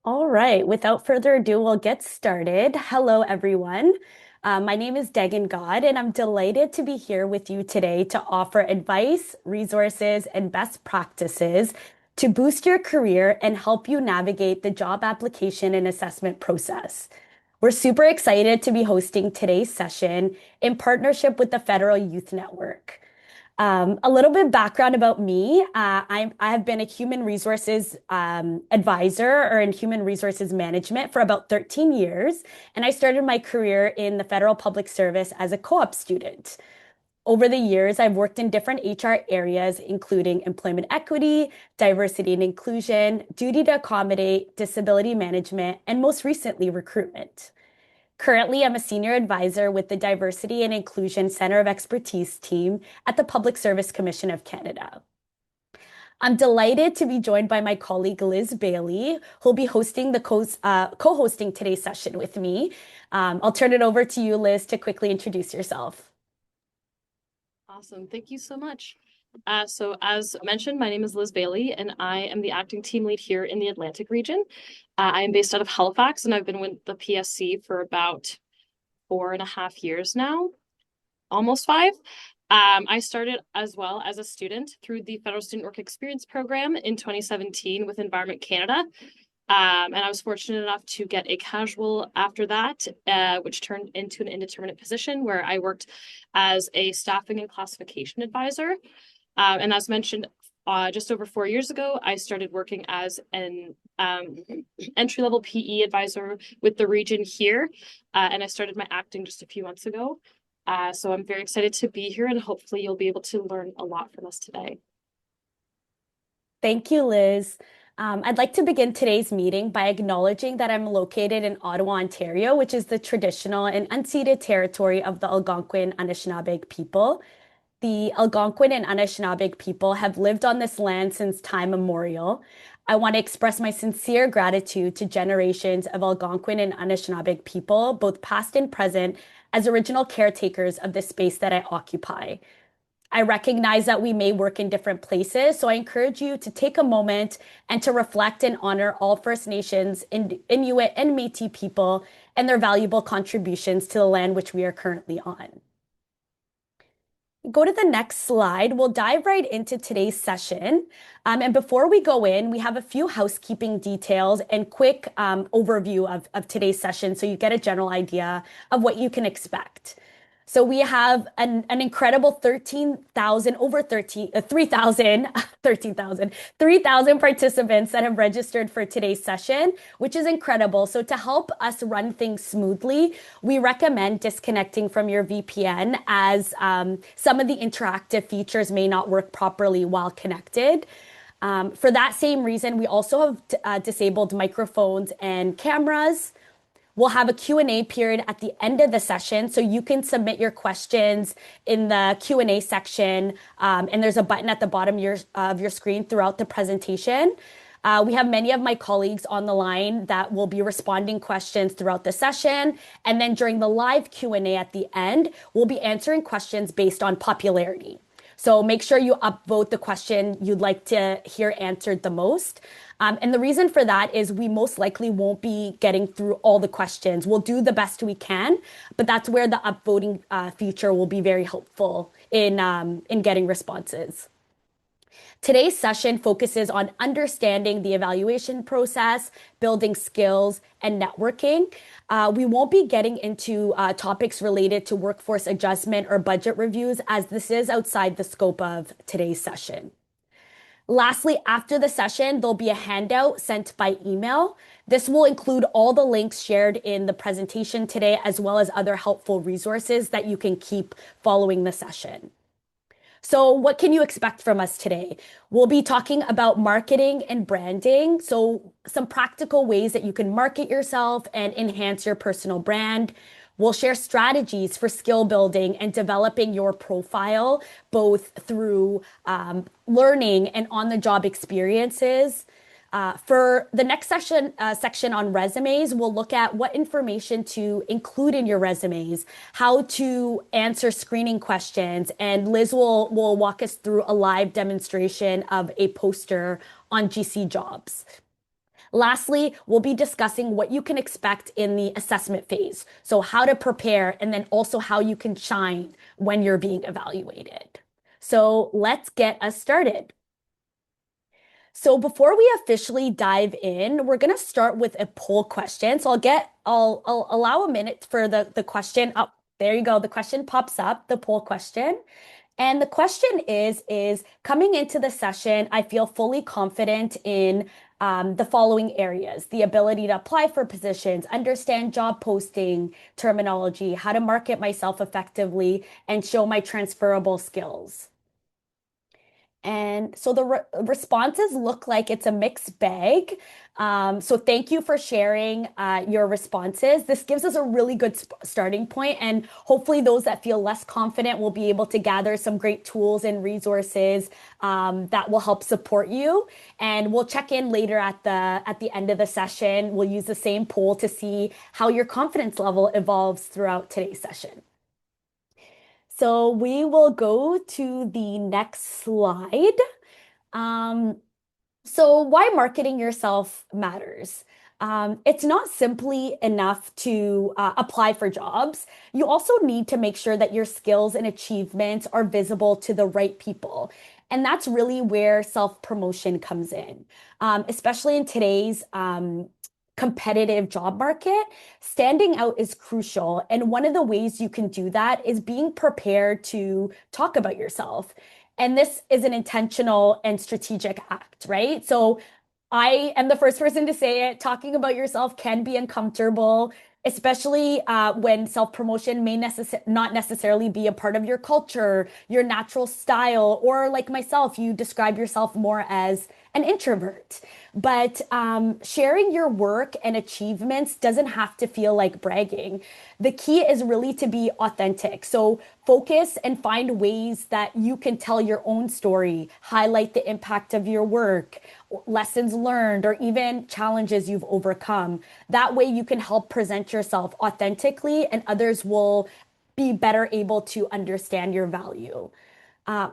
All right, without further ado, we'll get started. Hello, everyone. My name is Degan God, and I'm delighted to be here with you today to offer advice, resources, and best practices to boost your career and help you navigate the job application and assessment process. We're super excited to be hosting today's session in partnership with the Federal Youth Network. A little bit background about me. I have been a human resources advisor or in human resources management for about 13 years, and I started my career in the federal public service as a co-op student. Over the years, I've worked in different HR areas, including employment equity, diversity and inclusion, duty to accommodate, disability management, and most recently, recruitment. Currently, I'm a senior advisor with the Diversity and Inclusion Center of Expertise team at the Public Service Commission of Canada. I'm delighted to be joined by my colleague Liz Bailey, who'll be hosting the co-hosting today's session with me. I'll turn it over to you, Liz, to quickly introduce yourself. Awesome. Thank you so much. So as mentioned, my name is Liz Bailey, and I am the acting team lead here in the Atlantic region. I am based out of Halifax, and I've been with the PSC for about 4.5 years now, almost 5. I started as well as a student through the Federal Student Work Experience Program in 2017 with Environment Canada. And I was fortunate enough to get a casual after that, which turned into an indeterminate position where I worked as a staffing and classification advisor. And as mentioned, just over 4 years ago, I started working as an entry-level PE advisor with the region here. And I started my acting just a few months ago. So I'm very excited to be here, and hopefully you'll be able to learn a lot from us today. Thank you, Liz. I'd like to begin today's meeting by acknowledging that I'm located in Ottawa, Ontario, which is the traditional and unceded territory of the Algonquin Anishinaabeg people. The Algonquin and Anishinaabeg people have lived on this land since time immemorial. I want to express my sincere gratitude to generations of Algonquin and Anishinaabeg people, both past and present, as original caretakers of the space that I occupy. I recognize that we may work in different places, so I encourage you to take a moment and to reflect and honor all First Nations, Inuit, and Métis people and their valuable contributions to the land which we are currently on. Go to the next slide. We'll dive right into today's session. And before we go in, we have a few housekeeping details and quick overview of today's session so you get a general idea of what you can expect. So we have an incredible 13,000, over 3,000, 3,000 participants that have registered for today's session, which is incredible. So to help us run things smoothly, we recommend disconnecting from your VPN as some of the interactive features may not work properly while connected. For that same reason, we also have disabled microphones and cameras. We'll have a Q&A period at the end of the session, so you can submit your questions in the Q&A section, and there's a button at the bottom of your screen throughout the presentation. We have many of my colleagues on the line that will be responding questions throughout the session, and then during the live Q&A at the end, we'll be answering questions based on popularity. So make sure you upvote the question you'd like to hear answered the most. And the reason for that is we most likely won't be getting through all the questions. We'll do the best we can, but that's where the upvoting feature will be very helpful in getting responses. Today's session focuses on understanding the evaluation process, building skills, and networking. We won't be getting into topics related to workforce adjustment or budget reviews, as this is outside the scope of today's session. Lastly, after the session, there'll be a handout sent by email. This will include all the links shared in the presentation today, as well as other helpful resources that you can keep following the session. So what can you expect from us today? We'll be talking about marketing and branding. So some practical ways that you can market yourself and enhance your personal brand. We'll share strategies for skill building and developing your profile, both through learning and on-the-job experiences. For the next section on resumes, we'll look at what information to include in your resumes, how to answer screening questions, and Liz will walk us through a live demonstration of a poster on GC Jobs. Lastly, we'll be discussing what you can expect in the assessment phase. So how to prepare and then also how you can shine when you're being evaluated. So let's get us started. So before we officially dive in, we're going to start with a poll question. So I'll allow a minute for the question. Oh, there you go. The question pops up, the poll question. And the question is coming into the session, I feel fully confident in the following areas: the ability to apply for positions, understand job posting terminology, how to market myself effectively, and show my transferable skills. And so the responses look like it's a mixed bag. So thank you for sharing your responses. This gives us a really good starting point, and hopefully those that feel less confident will be able to gather some great tools and resources that will help support you. And we'll check in later at the end of the session. We'll use the same poll to see how your confidence level evolves throughout today's session. So we will go to the next slide. Um, so why marketing yourself matters. It's not simply enough to apply for jobs. You also need to make sure that your skills and achievements are visible to the right people. And that's really where self-promotion comes in, especially in today's competitive job market. Standing out is crucial. And one of the ways you can do that is being prepared to talk about yourself. And this is an intentional and strategic act, right? So I am the first person to say it. Talking about yourself can be uncomfortable, especially when self-promotion may not necessarily be a part of your culture, your natural style, or like myself, you describe yourself more as an introvert. But sharing your work and achievements doesn't have to feel like bragging. The key is really to be authentic. So focus and find ways that you can tell your own story, highlight the impact of your work, lessons learned, or even challenges you've overcome. That way you can help present yourself authentically, and others will be better able to understand your value.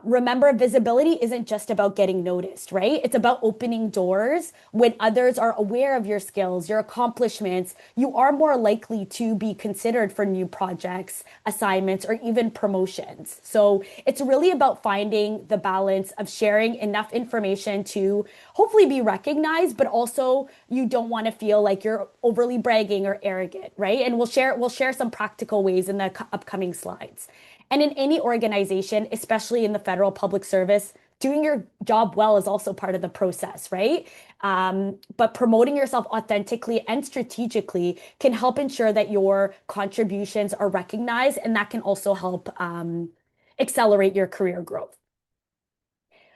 Remember, visibility isn't just about getting noticed, right? It's about opening doors. When others are aware of your skills, your accomplishments, you are more likely to be considered for new projects, assignments, or even promotions. So it's really about finding the balance of sharing enough information to hopefully be recognized, but also you don't want to feel like you're overly bragging or arrogant, right? And we'll share some practical ways in the upcoming slides. And in any organization, especially in the federal public service, doing your job well is also part of the process, right? But promoting yourself authentically and strategically can help ensure that your contributions are recognized, and that can also help accelerate your career growth.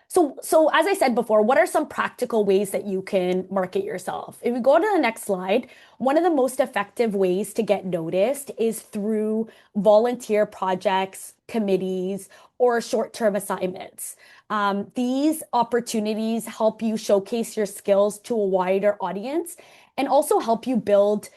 So as I said before, what are some practical ways that you can market yourself? If we go to the next slide, one of the most effective ways to get noticed is through volunteer projects, committees, or short-term assignments. These opportunities help you showcase your skills to a wider audience and also help you build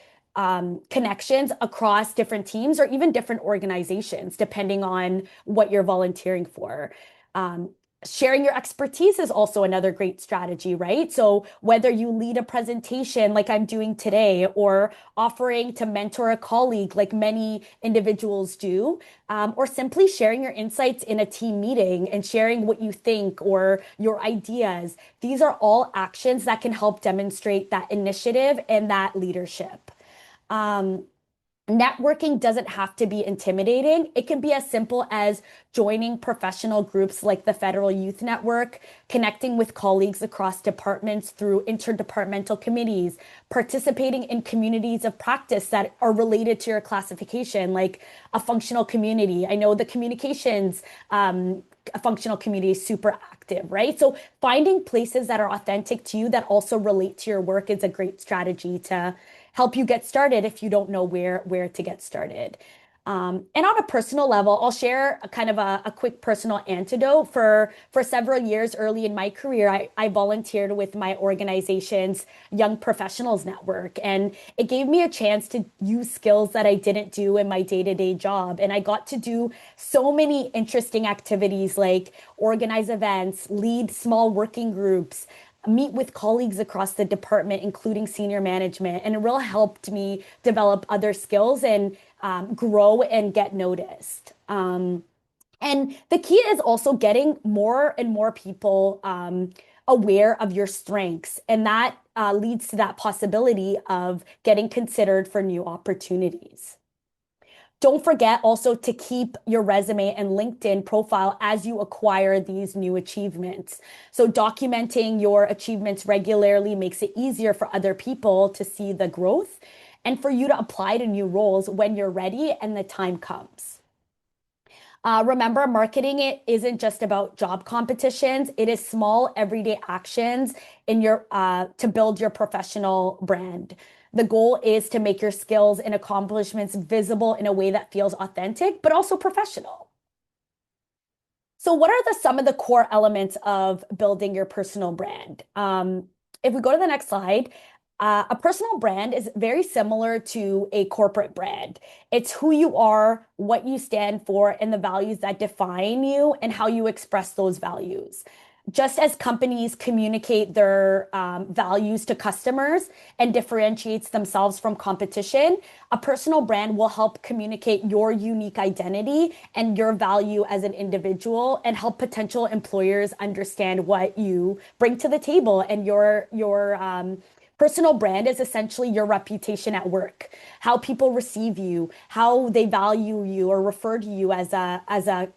connections across different teams or even different organizations, depending on what you're volunteering for. Um, Sharing your expertise is also another great strategy, right? So whether you lead a presentation like I'm doing today, or offering to mentor a colleague like many individuals do, or simply sharing your insights in a team meeting and sharing what you think or your ideas, these are all actions that can help demonstrate that initiative and that leadership. Um, Networking doesn't have to be intimidating. It can be as simple as joining professional groups like the Federal Youth Network, connecting with colleagues across departments through interdepartmental committees, participating in communities of practice that are related to your classification, like a functional community. I know the communications a functional community is super active, right? So finding places that are authentic to you that also relate to your work is a great strategy to help you get started if you don't know where to get started. And on a personal level, I'll share a kind of a quick personal anecdote. For several years early in my career, I volunteered with my organization's Young Professionals Network, and it gave me a chance to use skills that I didn't do in my day-to-day job. And I got to do so many interesting activities like organize events, lead small working groups, meet with colleagues across the department, including senior management, and it really helped me develop other skills and grow and get noticed. And the key is also getting more and more people aware of your strengths, and that leads to that possibility of getting considered for new opportunities. Don't forget also to keep your resume and LinkedIn profile as you acquire these new achievements. So, documenting your achievements regularly makes it easier for other people to see the growth and for you to apply to new roles when you're ready and the time comes. Remember, marketing it isn't just about job competitions. It is small, everyday actions in your to build your professional brand. The goal is to make your skills and accomplishments visible in a way that feels authentic, but also professional. So, what are some of the core elements of building your personal brand? If we go to the next slide, a personal brand is very similar to a corporate brand. It's who you are, what you stand for, and the values that define you and how you express those values. Just as companies communicate their values to customers and differentiates themselves from competition, a personal brand will help communicate your unique identity and your value as an individual and help potential employers understand what you bring to the table and your personal brand is essentially your reputation at work, how people receive you, how they value you or refer to you as a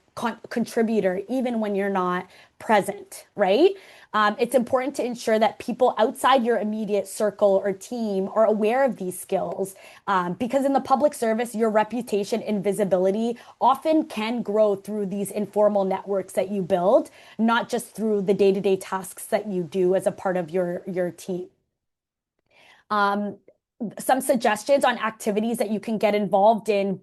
contributor, even when you're not present, right? It's important to ensure that people outside your immediate circle or team are aware of these skills because in the public service, your reputation and visibility often can grow through these informal networks that you build, not just through the day-to-day tasks that you do as a part of your team. Um, some suggestions on activities that you can get involved in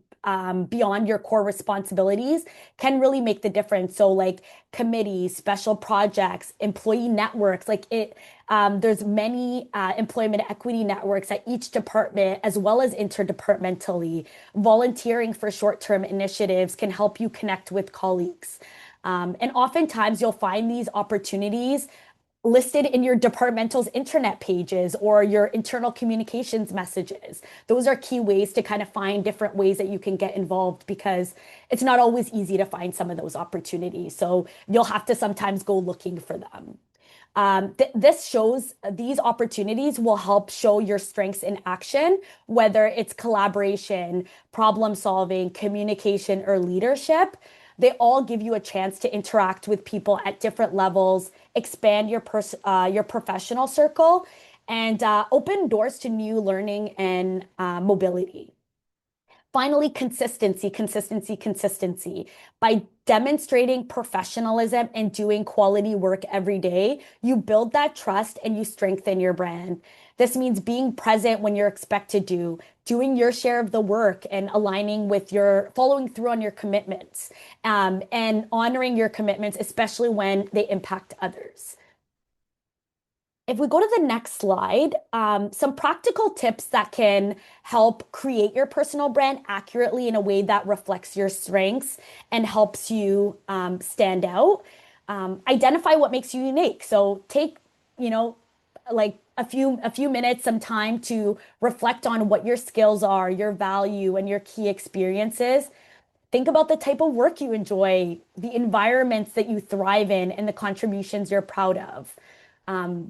beyond your core responsibilities can really make the difference. So, like committees, special projects, employee networks, there's many employment equity networks at each department, as well as interdepartmentally. Volunteering for short-term initiatives can help you connect with colleagues. And oftentimes, you'll find these opportunities listed in your departmental's intranet pages or your internal communications messages. Those are key ways to kind of find different ways that you can get involved because it's not always easy to find some of those opportunities. So you'll have to sometimes go looking for them. This shows these opportunities will help show your strengths in action, whether it's collaboration, problem solving, communication, or leadership. They all give you a chance to interact with people at different levels, expand your professional circle, and open doors to new learning and mobility. Finally, consistency, consistency, consistency. By demonstrating professionalism and doing quality work every day, you build that trust and you strengthen your brand. This means being present when you're expected to, doing your share of the work and aligning with your following through on your commitments, and honoring your commitments, especially when they impact others. If we go to the next slide, some practical tips that can help create your personal brand accurately in a way that reflects your strengths and helps you stand out. Identify what makes you unique. So take, you know, like a few minutes, some time to reflect on what your skills are, your value, and your key experiences. Think about the type of work you enjoy, the environments that you thrive in, and the contributions you're proud of.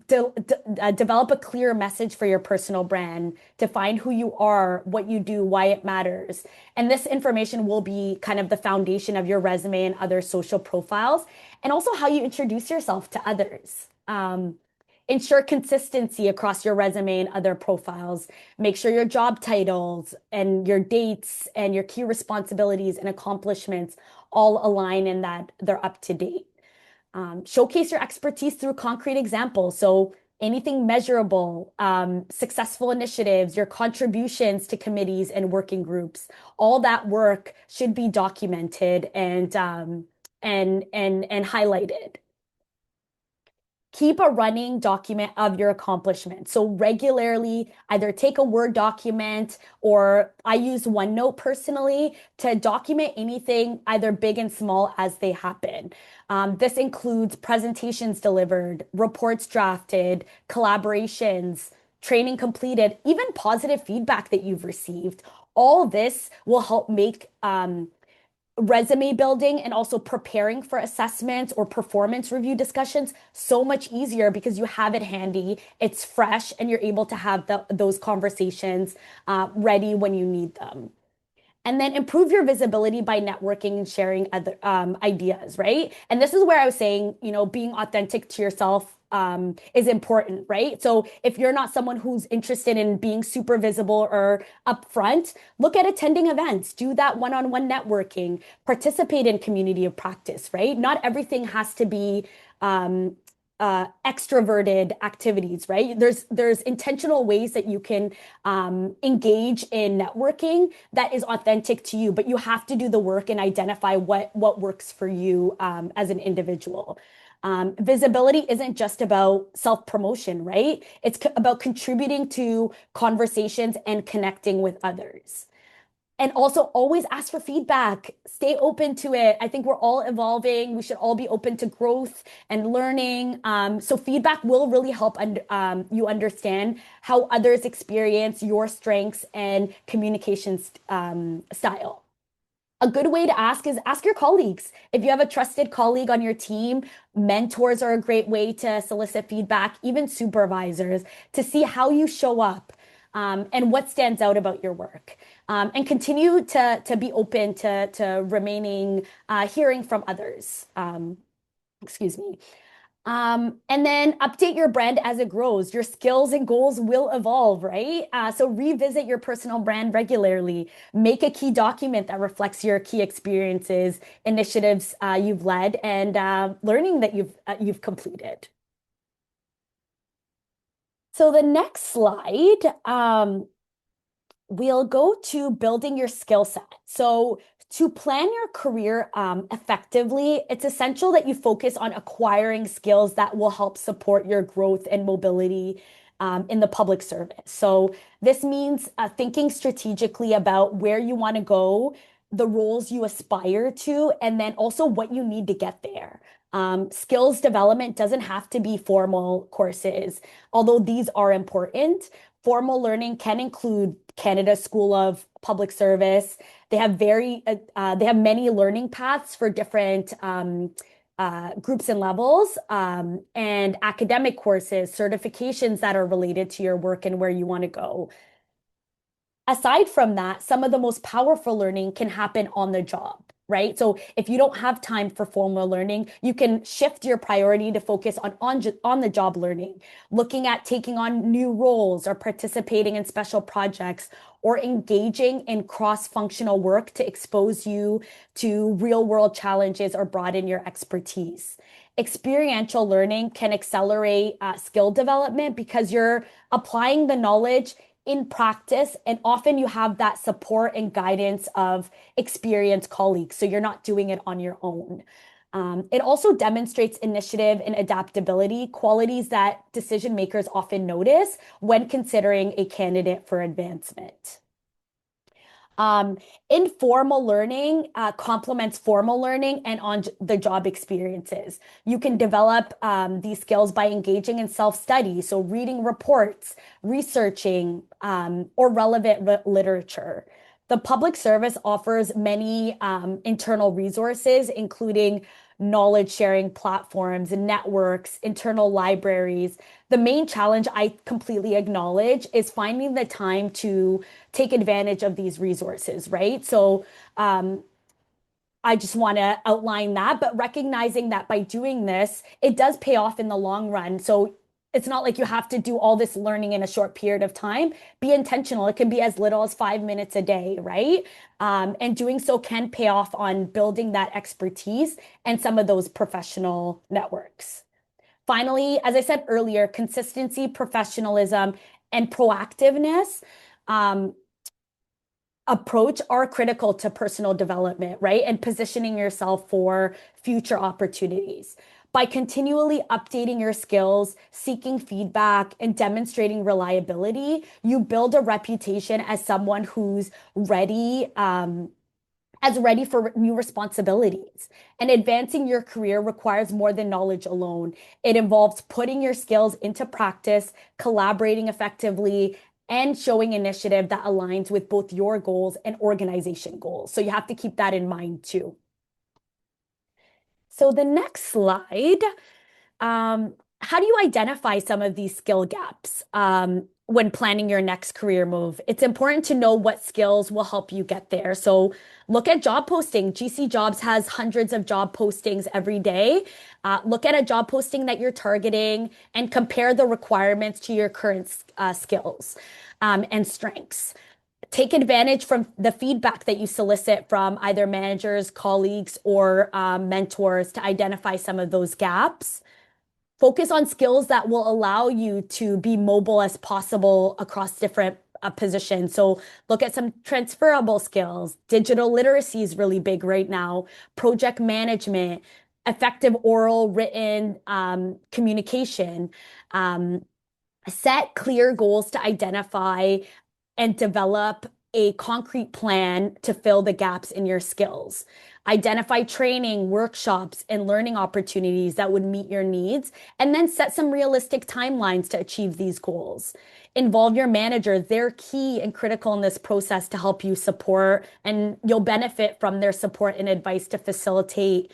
Develop a clear message for your personal brand, define who you are, what you do, why it matters. And this information will be kind of the foundation of your resume and other social profiles, and also how you introduce yourself to others. Ensure consistency across your resume and other profiles. Make sure your job titles and your dates and your key responsibilities and accomplishments all align and that they're up to date. Showcase your expertise through concrete examples. So anything measurable, successful initiatives, your contributions to committees and working groups, all that work should be documented and highlighted. Keep a running document of your accomplishments. So regularly, either take a Word document or I use OneNote personally to document anything, either big and small, as they happen. This includes presentations delivered, reports drafted, collaborations, training completed, even positive feedback that you've received. All this will help make resume building and also preparing for assessments or performance review discussions so much easier because you have it handy, it's fresh, and you're able to have those conversations ready when you need them. And then improve your visibility by networking and sharing other ideas, right? And this is where I was saying, being authentic to yourself is important, right? So if you're not someone who's interested in being super visible or upfront, look at attending events, do that one-on-one networking, participate in community of practice, right? Not everything has to be extroverted activities, right? There's intentional ways that you can engage in networking that is authentic to you, but you have to do the work and identify what works for you as an individual. Visibility isn't just about self-promotion, right? It's about contributing to conversations and connecting with others. And also always ask for feedback. Stay open to it. I think we're all evolving. We should all be open to growth and learning. So feedback will really help you understand how others experience your strengths and communication style. A good way to ask is ask your colleagues. If you have a trusted colleague on your team, mentors are a great way to solicit feedback, even supervisors, to see how you show up and what stands out about your work. And continue to be open to remaining, hearing from others. Excuse me. And then update your brand as it grows. Your skills and goals will evolve, right? So revisit your personal brand regularly. Make a key document that reflects your key experiences, initiatives you've led, and learning that you've completed. So the next slide, we'll go to building your skill set. So to plan your career effectively, it's essential that you focus on acquiring skills that will help support your growth and mobility in the public service. So this means thinking strategically about where you want to go, the roles you aspire to, and then also what you need to get there. Skills development doesn't have to be formal courses, although these are important. Formal learning can include Canada School of Public Service. They have many learning paths for different groups and levels, and academic courses, certifications that are related to your work and where you want to go. Aside from that, some of the most powerful learning can happen on the job, right? So if you don't have time for formal learning, you can shift your priority to focus on the job learning, looking at taking on new roles or participating in special projects or engaging in cross-functional work to expose you to real-world challenges or broaden your expertise. Experiential learning can accelerate skill development because you're applying the knowledge in practice, and often you have that support and guidance of experienced colleagues, so you're not doing it on your own. It also demonstrates initiative and adaptability, qualities that decision makers often notice when considering a candidate for advancement. Um, Informal learning complements formal learning and on the job experiences. You can develop these skills by engaging in self-study, so reading reports, researching, or relevant literature. The public service offers many internal resources, including knowledge sharing platforms and networks, internal libraries. The main challenge I completely acknowledge is finding the time to take advantage of these resources, right? So I just want to outline that, but recognizing that by doing this, it does pay off in the long run. So it's not like you have to do all this learning in a short period of time. Be intentional. It can be as little as 5 minutes a day, right? And doing so can pay off on building that expertise and some of those professional networks. Finally, as I said earlier, consistency, professionalism, and proactiveness approach are critical to personal development, right? And positioning yourself for future opportunities. By continually updating your skills, seeking feedback, and demonstrating reliability, you build a reputation as someone who's ready for new responsibilities. And advancing your career requires more than knowledge alone. It involves putting your skills into practice, collaborating effectively, and showing initiative that aligns with both your goals and organization goals. So you have to keep that in mind too. So the next slide, how do you identify some of these skill gaps when planning your next career move? It's important to know what skills will help you get there. So look at job posting. GC Jobs has hundreds of job postings every day. Look at a job posting that you're targeting and compare the requirements to your current skills and strengths. Take advantage from the feedback that you solicit from either managers, colleagues, or mentors to identify some of those gaps. Focus on skills that will allow you to be mobile as possible across different positions. So look at some transferable skills. Digital literacy is really big right now. Project management, effective oral, written communication. Um, Set clear goals to identify and develop a concrete plan to fill the gaps in your skills. Identify training, workshops, and learning opportunities that would meet your needs, and then set some realistic timelines to achieve these goals. Involve your manager. They're key and critical in this process to help you support, and you'll benefit from their support and advice to facilitate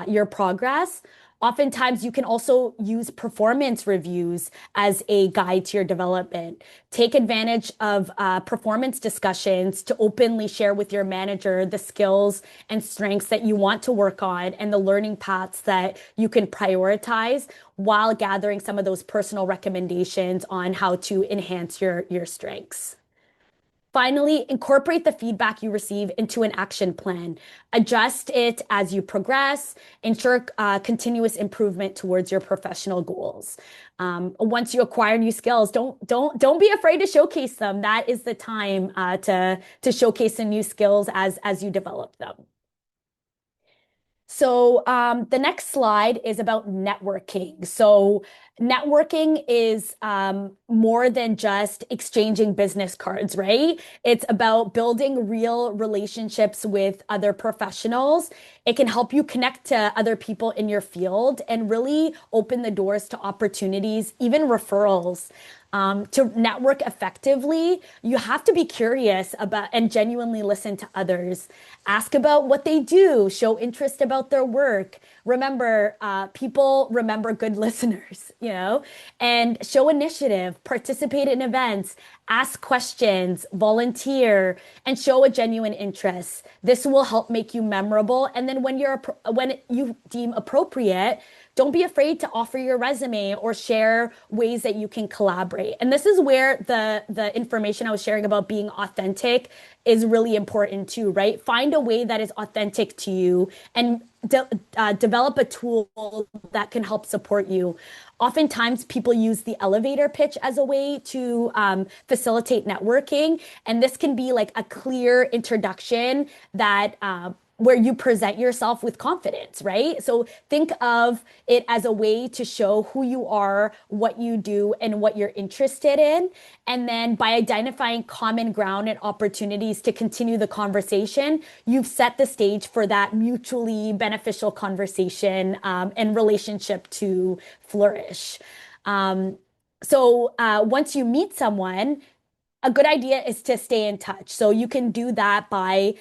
your progress. Oftentimes, you can also use performance reviews as a guide to your development. Take advantage of performance discussions to openly share with your manager the skills and strengths that you want to work on and the learning paths that you can prioritize while gathering some of those personal recommendations on how to enhance your strengths. Finally, incorporate the feedback you receive into an action plan. Adjust it as you progress. Ensure continuous improvement towards your professional goals. Once you acquire new skills, don't be afraid to showcase them. That is the time to showcase the new skills as you develop them. So the next slide is about networking. So networking is more than just exchanging business cards, right? It's about building real relationships with other professionals. It can help you connect to other people in your field and really open the doors to opportunities, even referrals. To network effectively, you have to be curious about and genuinely listen to others. Ask about what they do, show interest about their work. Remember, people remember good listeners, and show initiative, participate in events, ask questions, volunteer, and show a genuine interest. This will help make you memorable. And then when you deem appropriate, don't be afraid to offer your resume or share ways that you can collaborate. And this is where the information I was sharing about being authentic is really important too, right? Find a way that is authentic to you and develop a tool that can help support you. Oftentimes, people use the elevator pitch as a way to facilitate networking, and this can be like a clear introduction that where you present yourself with confidence, right? So think of it as a way to show who you are, what you do, and what you're interested in. And then by identifying common ground and opportunities to continue the conversation, you've set the stage for that mutually beneficial conversation and relationship to flourish. Once you meet someone, a good idea is to stay in touch. So you can do that by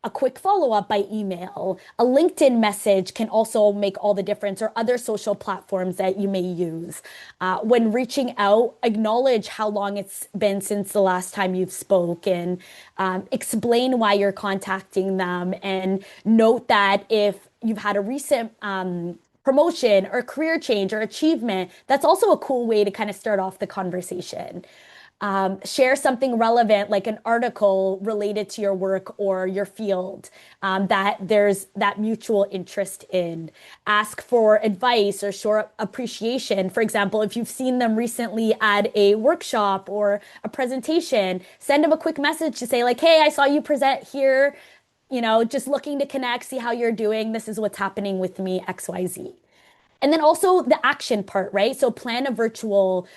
a quick follow up by email. A LinkedIn message can also make all the difference, or other social platforms that you may use. When reaching out, acknowledge how long it's been since the last time you've spoken. Explain why you're contacting them, and note that if you've had a recent promotion or career change or achievement, that's also a cool way to kind of start off the conversation. Share something relevant, like an article related to your work or your field that there's that mutual interest in. Ask for advice or show appreciation. For example, if you've seen them recently at a workshop or a presentation, send them a quick message to say, like, hey, I saw you present here, just looking to connect, see how you're doing. This is what's happening with me, XYZ. And then also the action part, right? So plan a virtual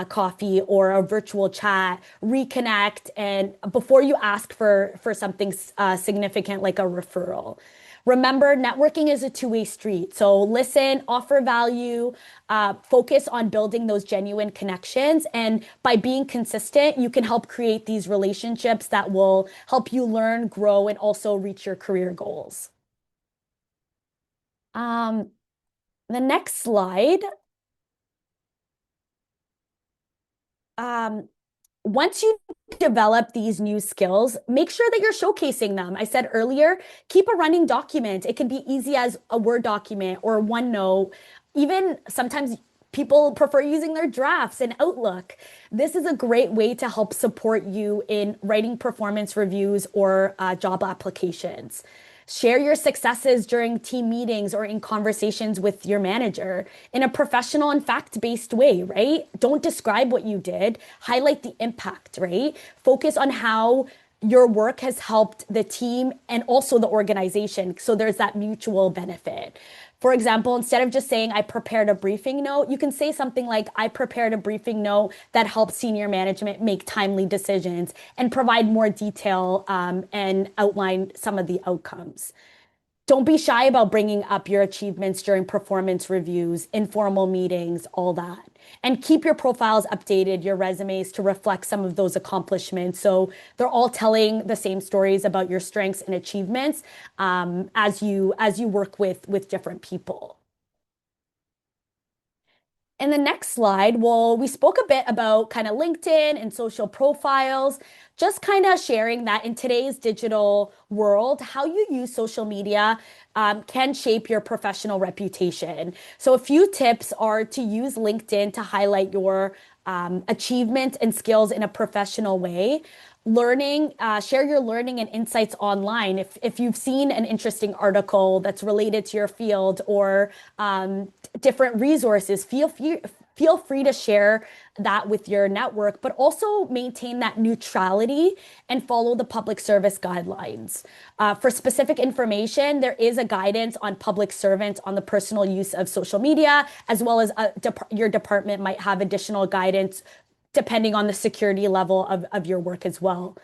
coffee or a virtual chat, reconnect, and before you ask for something significant like a referral. Remember, networking is a two-way street. So listen, offer value, focus on building those genuine connections. And by being consistent, you can help create these relationships that will help you learn, grow, and also reach your career goals. Um, the next slide. Um, Once you develop these new skills, make sure that you're showcasing them. I said earlier, keep a running document. It can be easy as a Word document or OneNote. Even sometimes people prefer using their drafts in Outlook. This is a great way to help support you in writing performance reviews or job applications. Share your successes during team meetings or in conversations with your manager in a professional and fact-based way, right? Don't describe what you did, highlight the impact, right? Focus on how your work has helped the team and also the organization. So there's that mutual benefit. For example, instead of just saying, I prepared a briefing note, you can say something like, I prepared a briefing note that helps senior management make timely decisions and provide more detail and outline some of the outcomes. Don't be shy about bringing up your achievements during performance reviews, informal meetings, all that. And keep your profiles updated, your resumes to reflect some of those accomplishments. So they're all telling the same stories about your strengths and achievements as you work with different people. In the next slide, well, we spoke a bit about kind of LinkedIn and social profiles, just kind of sharing that in today's digital world, how you use social media can shape your professional reputation. So, a few tips are to use LinkedIn to highlight your achievements and skills in a professional way. Share your learning and insights online. If you've seen an interesting article that's related to your field or different resources, feel free to share that with your network, but also maintain that neutrality and follow the public service guidelines. For specific information, there is a guidance on public servants on the personal use of social media, as well as your department might have additional guidance depending on the security level of your work as well.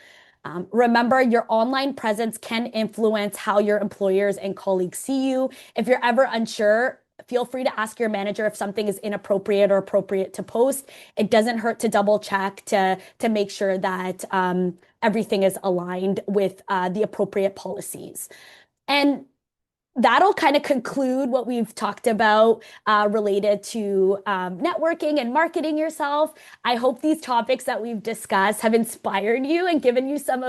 Remember, your online presence can influence how your employers and colleagues see you. If you're ever unsure, feel free to ask your manager if something is inappropriate or appropriate to post. It doesn't hurt to double check to make sure that everything is aligned with the appropriate policies. And that'll kind of conclude what we've talked about related to networking and marketing yourself. I hope these topics that we've discussed have inspired you and given you some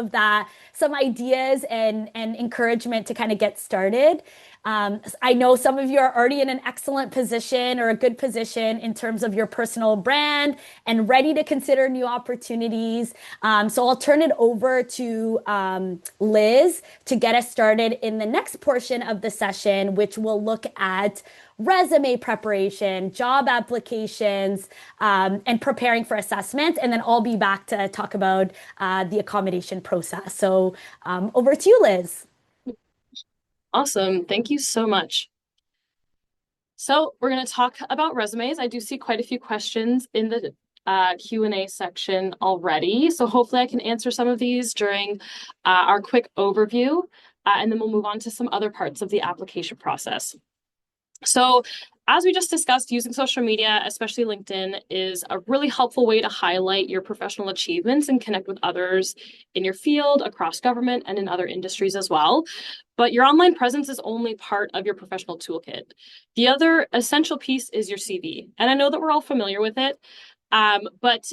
ideas and encouragement to kind of get started. I know some of you are already in an excellent position or a good position in terms of your personal brand and ready to consider new opportunities. So I'll turn it over to Liz to get us started in the next portion of the session, which will look at resume preparation, job applications, and preparing for assessment. And then I'll be back to talk about the accommodation process. So over to you, Liz. Awesome. Thank you so much. So we're going to talk about resumes. I do see quite a few questions in the Q&A section already. So hopefully I can answer some of these during our quick overview, and then we'll move on to some other parts of the application process. So as we just discussed, using social media, especially LinkedIn, is a really helpful way to highlight your professional achievements and connect with others in your field, across government, and in other industries as well. But your online presence is only part of your professional toolkit. The other essential piece is your CV. And I know that we're all familiar with it, but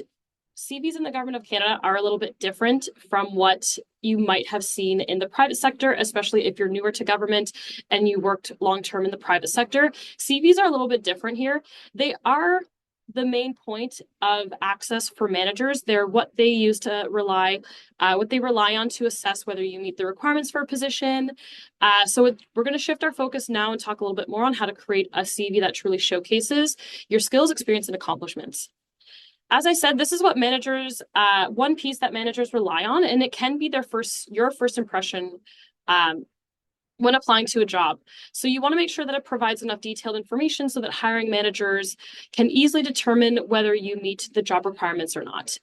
CVs in the government of Canada are a little bit different from what you might have seen in the private sector, especially if you're newer to government and you worked long-term in the private sector. CVs are a little bit different here. They are the main point of access for managers. They're what they use to what they rely on to assess whether you meet the requirements for a position. We're going to shift our focus now and talk a little bit more on how to create a CV that truly showcases your skills, experience, and accomplishments. As I said, this is what one piece that managers rely on, and it can be your first impression when applying to a job. So you want to make sure that it provides enough detailed information so that hiring managers can easily determine whether you meet the job requirements or not.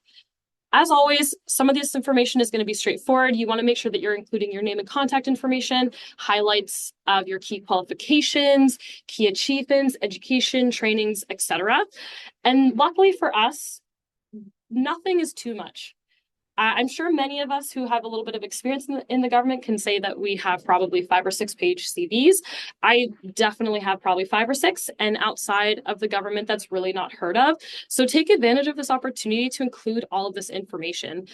As always, some of this information is going to be straightforward. You want to make sure that you're including your name and contact information, highlights of your key qualifications, key achievements, education, trainings, etc. And luckily for us, nothing is too much. I'm sure many of us who have a little bit of experience in the government can say that we have probably 5 or 6 page CVs. I definitely have probably 5 or 6, and outside of the government, that's really not heard of. So take advantage of this opportunity to include all of this information.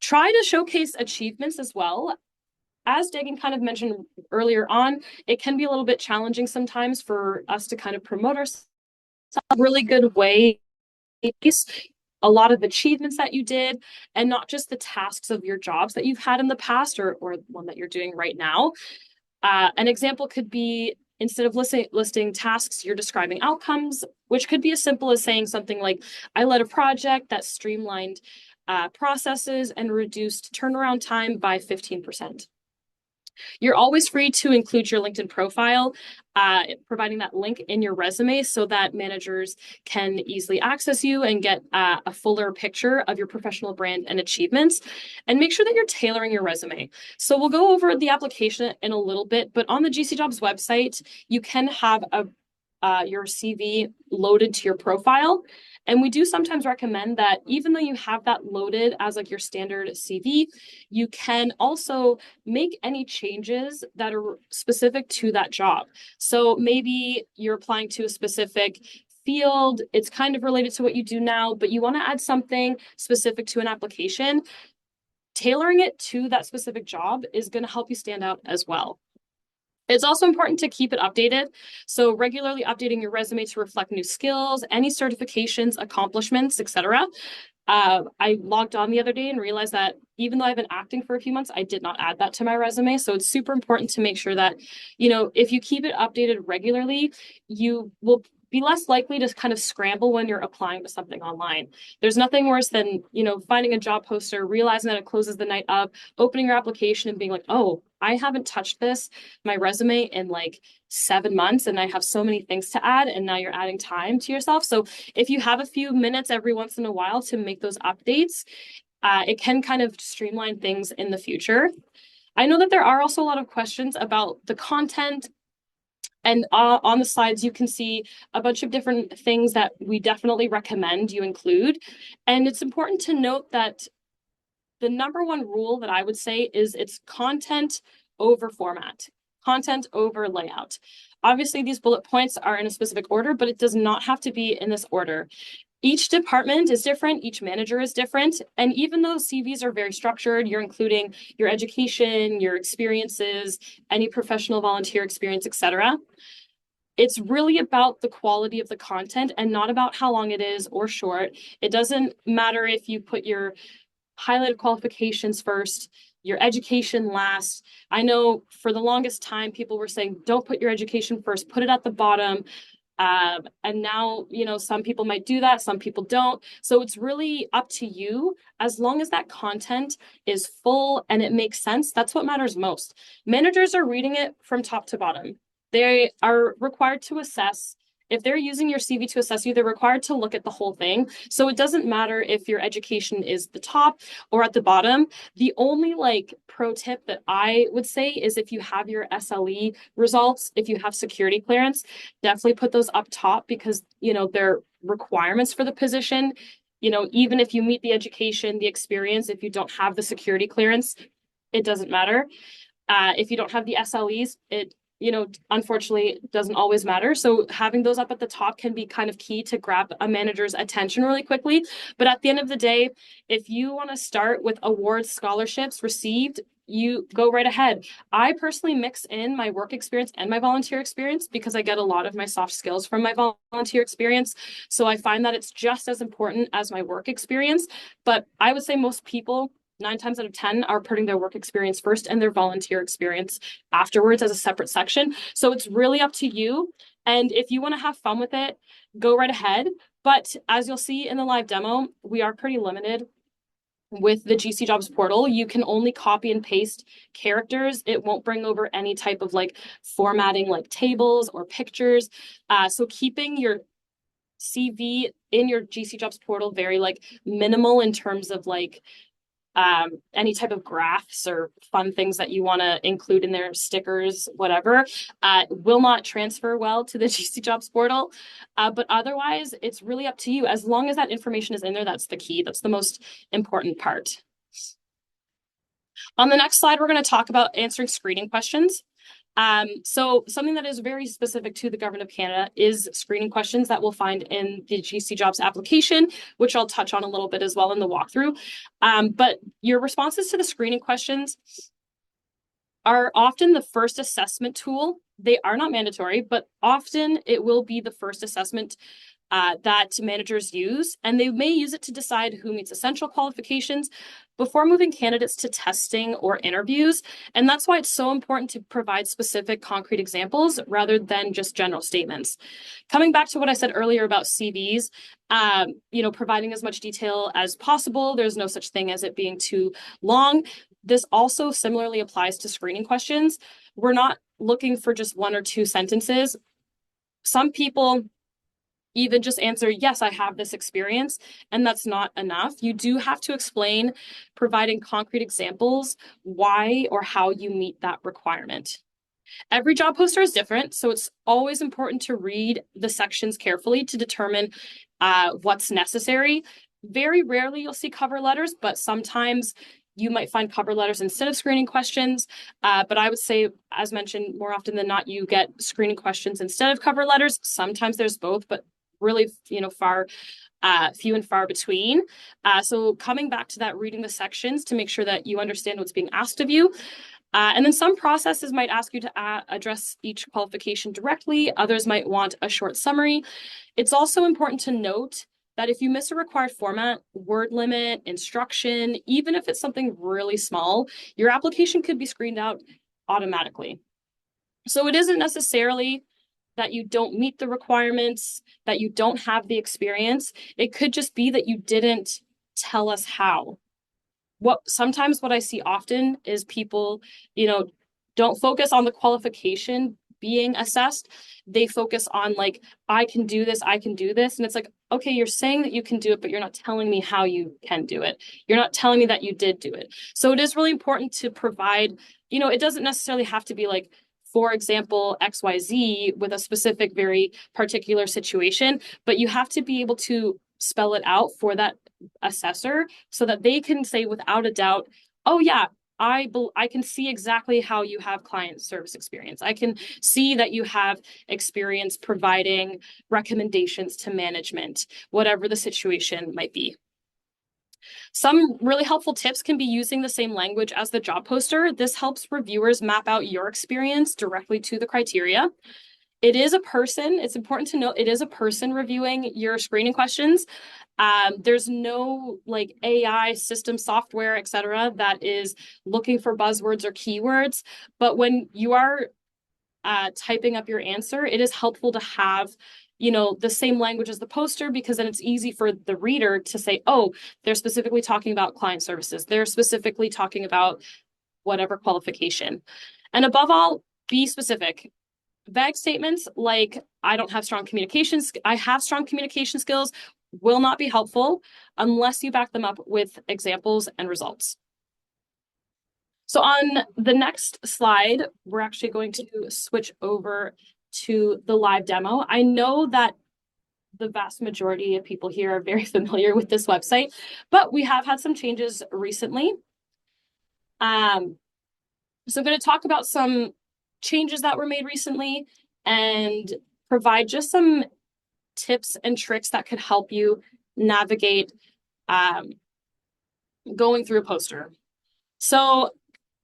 Try to showcase achievements as well. As Dagan kind of mentioned earlier on, it can be a little bit challenging sometimes for us to kind of promote ourselves. A really good way, a lot of achievements that you did, and not just the tasks of your jobs that you've had in the past or one that you're doing right now. An example could be, instead of listing tasks, you're describing outcomes, which could be as simple as saying something like, I led a project that streamlined processes and reduced turnaround time by 15%. You're always free to include your LinkedIn profile, providing that link in your resume so that managers can easily access you and get a fuller picture of your professional brand and achievements. And make sure that you're tailoring your resume. So we'll go over the application in a little bit, but on the GC Jobs website, you can have your CV loaded to your profile. And we do sometimes recommend that even though you have that loaded as like your standard CV, you can also make any changes that are specific to that job. So maybe you're applying to a specific field, it's kind of related to what you do now, but you want to add something specific to an application. Tailoring it to that specific job is going to help you stand out as well. It's also important to keep it updated. So regularly updating your resume to reflect new skills, any certifications, accomplishments, etc. I logged on the other day and realized that even though I've been acting for a few months, I did not add that to my resume. So it's super important to make sure that, if you keep it updated regularly, you will be less likely to kind of scramble when you're applying to something online. There's nothing worse than, finding a job poster, realizing that it closes the night of, opening your application and being like, oh, I haven't touched my resume in like 7 months and I have so many things to add, and now you're adding time to yourself. So if you have a few minutes every once in a while to make those updates, it can kind of streamline things in the future. I know that there are also a lot of questions about the content, and on the slides, you can see a bunch of different things that we definitely recommend you include. And it's important to note that the number one rule that I would say is it's content over format, content over layout. Obviously, these bullet points are in a specific order, but it does not have to be in this order. Each department is different, each manager is different, and even though CVs are very structured, you're including your education, your experiences, any professional volunteer experience, etc. It's really about the quality of the content and not about how long it is or short. It doesn't matter if you put your highlighted qualifications first, your education last. I know for the longest time, people were saying, don't put your education first, put it at the bottom. And now, some people might do that, some people don't. So it's really up to you. As long as that content is full and it makes sense, that's what matters most. Managers are reading it from top to bottom. They are required to assess. If they're using your CV to assess you, they're required to look at the whole thing. So it doesn't matter if your education is the top or at the bottom. The only pro tip that I would say is if you have your SLE results, if you have security clearance, definitely put those up top because, they're requirements for the position. Even if you meet the education, the experience, if you don't have the security clearance, it doesn't matter. If you don't have the SLEs, it unfortunately doesn't always matter. So having those up at the top can be kind of key to grab a manager's attention really quickly. But at the end of the day, if you want to start with awards, scholarships received, you go right ahead. I personally mix in my work experience and my volunteer experience because I get a lot of my soft skills from my volunteer experience. So I find that it's just as important as my work experience. But I would say most people 9 times out of 10 are putting their work experience first and their volunteer experience afterwards as a separate section. So it's really up to you. And if you want to have fun with it, go right ahead. But as you'll see in the live demo, we are pretty limited with the GC Jobs portal, you can only copy and paste characters. It won't bring over any type of like formatting like tables or pictures. So keeping your CV in your GC Jobs portal very like minimal in terms of like any type of graphs or fun things that you want to include in there, stickers, whatever, will not transfer well to the GC Jobs portal. But otherwise, it's really up to you. As long as that information is in there, that's the key. That's the most important part. On the next slide, we're going to talk about answering screening questions. So something that is very specific to the Government of Canada is screening questions that we'll find in the GC Jobs application, which I'll touch on a little bit as well in the walkthrough. But your responses to the screening questions are often the first assessment tool. They are not mandatory, but often it will be the first assessment that managers use, and they may use it to decide who meets essential qualifications before moving candidates to testing or interviews. And that's why it's so important to provide specific concrete examples rather than just general statements. Coming back to what I said earlier about CVs, providing as much detail as possible. There's no such thing as it being too long. This also similarly applies to screening questions. We're not looking for just one or two sentences. Some people even just answer, yes, I have this experience, and that's not enough. You do have to explain, providing concrete examples, why or how you meet that requirement. Every job poster is different, so it's always important to read the sections carefully to determine what's necessary. Very rarely you'll see cover letters, but sometimes you might find cover letters instead of screening questions. But I would say, as mentioned, more often than not, you get screening questions instead of cover letters. Sometimes there's both, but really, few and far between. So coming back to that, reading the sections to make sure that you understand what's being asked of you. And then some processes might ask you to address each qualification directly. Others might want a short summary. It's also important to note that if you miss a required format, word limit, instruction, even if it's something really small, your application could be screened out automatically. So it isn't necessarily that you don't meet the requirements, that you don't have the experience. It could just be that you didn't tell us how. Sometimes what I see often is people, don't focus on the qualification being assessed. They focus on like, I can do this. And it's like, okay, you're saying that you can do it, but you're not telling me how you can do it. You're not telling me that you did do it. So it is really important to provide, it doesn't necessarily have to be like, for example, XYZ with a specific, very particular situation, but you have to be able to spell it out for that assessor so that they can say without a doubt, oh yeah, I can see exactly how you have client service experience. I can see that you have experience providing recommendations to management, whatever the situation might be. Some really helpful tips can be using the same language as the job poster. This helps reviewers map out your experience directly to the criteria. It is a person. It's important to note it is a person reviewing your screening questions. There's no like AI system software, etc., that is looking for buzzwords or keywords. But when you are typing up your answer, it is helpful to have the same language as the poster, because then it's easy for the reader to say, oh, they're specifically talking about client services. They're specifically talking about whatever qualification. And above all, be specific. Vague statements like, I have strong communication skills will not be helpful unless you back them up with examples and results. So on the next slide, we're actually going to switch over to the live demo. I know that the vast majority of people here are very familiar with this website, but we have had some changes recently. So I'm going to talk about some changes that were made recently and provide just some tips and tricks that could help you navigate going through a poster. So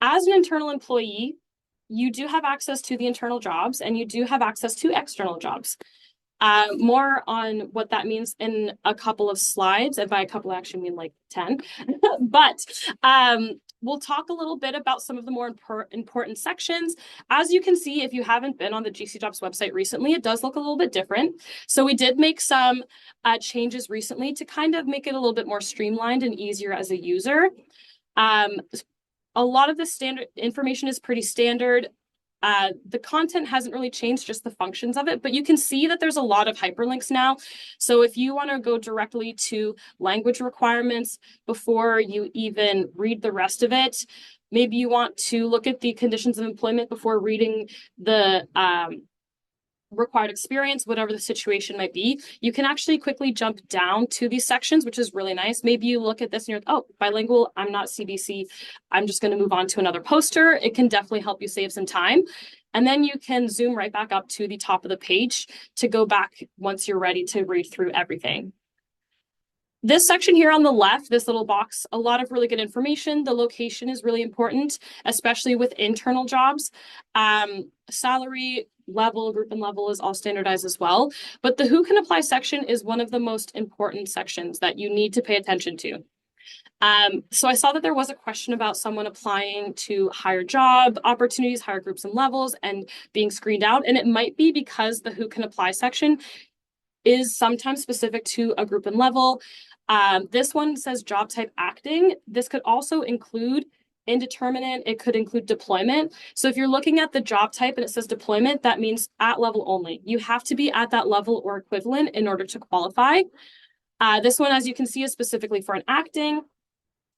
as an internal employee, you do have access to the internal jobs and you do have access to external jobs. More on what that means in a couple of slides, and by a couple I actually mean like 10. But we'll talk a little bit about some of the more important sections. As you can see, if you haven't been on the GC Jobs website recently, it does look a little bit different. So we did make some changes recently to kind of make it a little bit more streamlined and easier as a user. A lot of the standard information is pretty standard. The content hasn't really changed, just the functions of it, but you can see that there's a lot of hyperlinks now. So if you want to go directly to language requirements before you even read the rest of it, maybe you want to look at the conditions of employment before reading the required experience, whatever the situation might be, you can actually quickly jump down to these sections, which is really nice. Maybe you look at this and you're like, oh, bilingual, I'm not CBC, I'm just going to move on to another poster. It can definitely help you save some time. And then you can zoom right back up to the top of the page to go back once you're ready to read through everything. This section here on the left, this little box, a lot of really good information. The location is really important, especially with internal jobs. Salary, level, group and level is all standardized as well. But the who can apply section is one of the most important sections that you need to pay attention to. So I saw that there was a question about someone applying to higher job opportunities, higher groups and levels, and being screened out. And it might be because the who can apply section is sometimes specific to a group and level. This one says job type acting. This could also include indeterminate. It could include deployment. So if you're looking at the job type and it says deployment, that means at level only. You have to be at that level or equivalent in order to qualify. This one, as you can see, is specifically for an acting,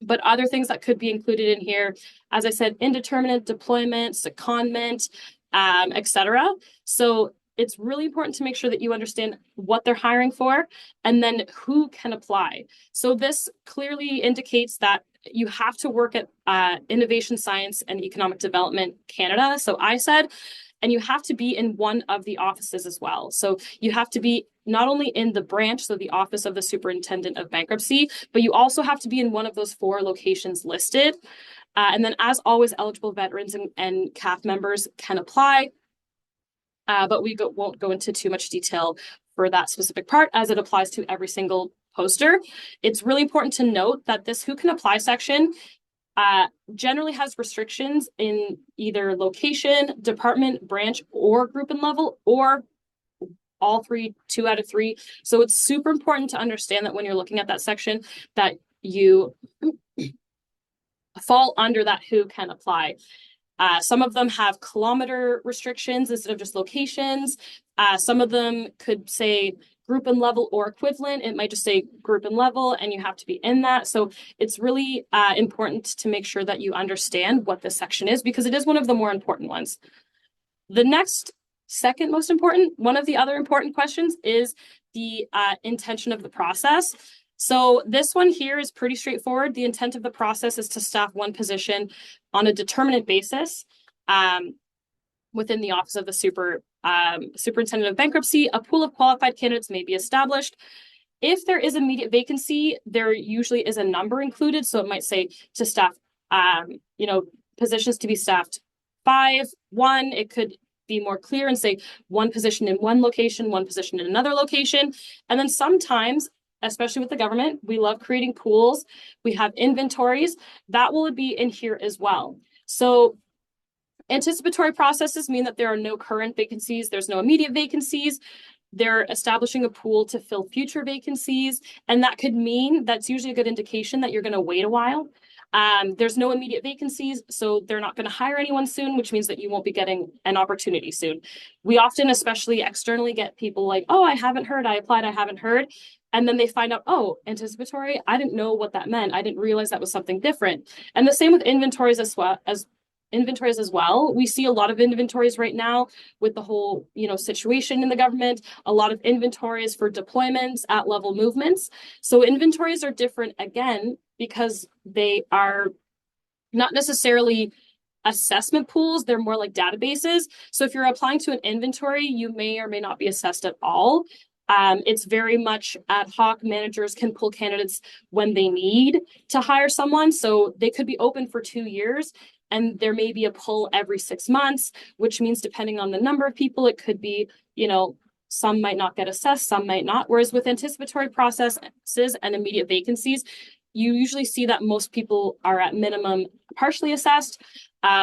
but other things that could be included in here, as I said, indeterminate, deployment, secondment, etc. So it's really important to make sure that you understand what they're hiring for and then who can apply. So this clearly indicates that you have to work at Innovation Science and Economic Development Canada, so I said, and you have to be in one of the offices as well. So you have to be not only in the branch, so the Office of the Superintendent of Bankruptcy, but you also have to be in one of those 4 locations listed. And then as always, eligible veterans and CAF members can apply. But we won't go into too much detail for that specific part as it applies to every single poster. It's really important to note that this who can apply section generally has restrictions in either location, department, branch, or group and level, or all 3, 2 out of 3. So it's super important to understand that when you're looking at that section that you fall under that who can apply. Some of them have kilometer restrictions instead of just locations. Some of them could say group and level or equivalent. It might just say group and level, and you have to be in that. So it's really important to make sure that you understand what this section is, because it is one of the more important ones. The next, second most important, one of the other important questions is the intention of the process. So this one here is pretty straightforward. The intent of the process is to staff one position on a determinate basis within the Office of the Superintendent of Bankruptcy. A pool of qualified candidates may be established. If there is immediate vacancy, there usually is a number included. So it might say to staff, positions to be staffed 5, 1. It could be more clear and say 1 position in one location, 1 position in another location. And then sometimes, especially with the government, we love creating pools. We have inventories that will be in here as well. So anticipatory processes mean that there are no current vacancies. There's no immediate vacancies. They're establishing a pool to fill future vacancies. And that could mean that's usually a good indication that you're going to wait a while. There's no immediate vacancies, so they're not going to hire anyone soon, which means that you won't be getting an opportunity soon. We often, especially externally, get people like, oh, I haven't heard, I applied, I haven't heard. And then they find out, oh, anticipatory, I didn't know what that meant. I didn't realize that was something different. And the same with inventories as well. We see a lot of inventories right now with the whole, situation in the government, a lot of inventories for deployments, at level movements. So inventories are different again, because they are not necessarily assessment pools. They're more like databases. So if you're applying to an inventory, you may or may not be assessed at all. It's very much ad hoc. Managers can pull candidates when they need to hire someone. So they could be open for 2 years and there may be a pull every 6 months, which means depending on the number of people, it could be, some might not get assessed, some might not. Whereas with anticipatory processes and immediate vacancies, you usually see that most people are at minimum partially assessed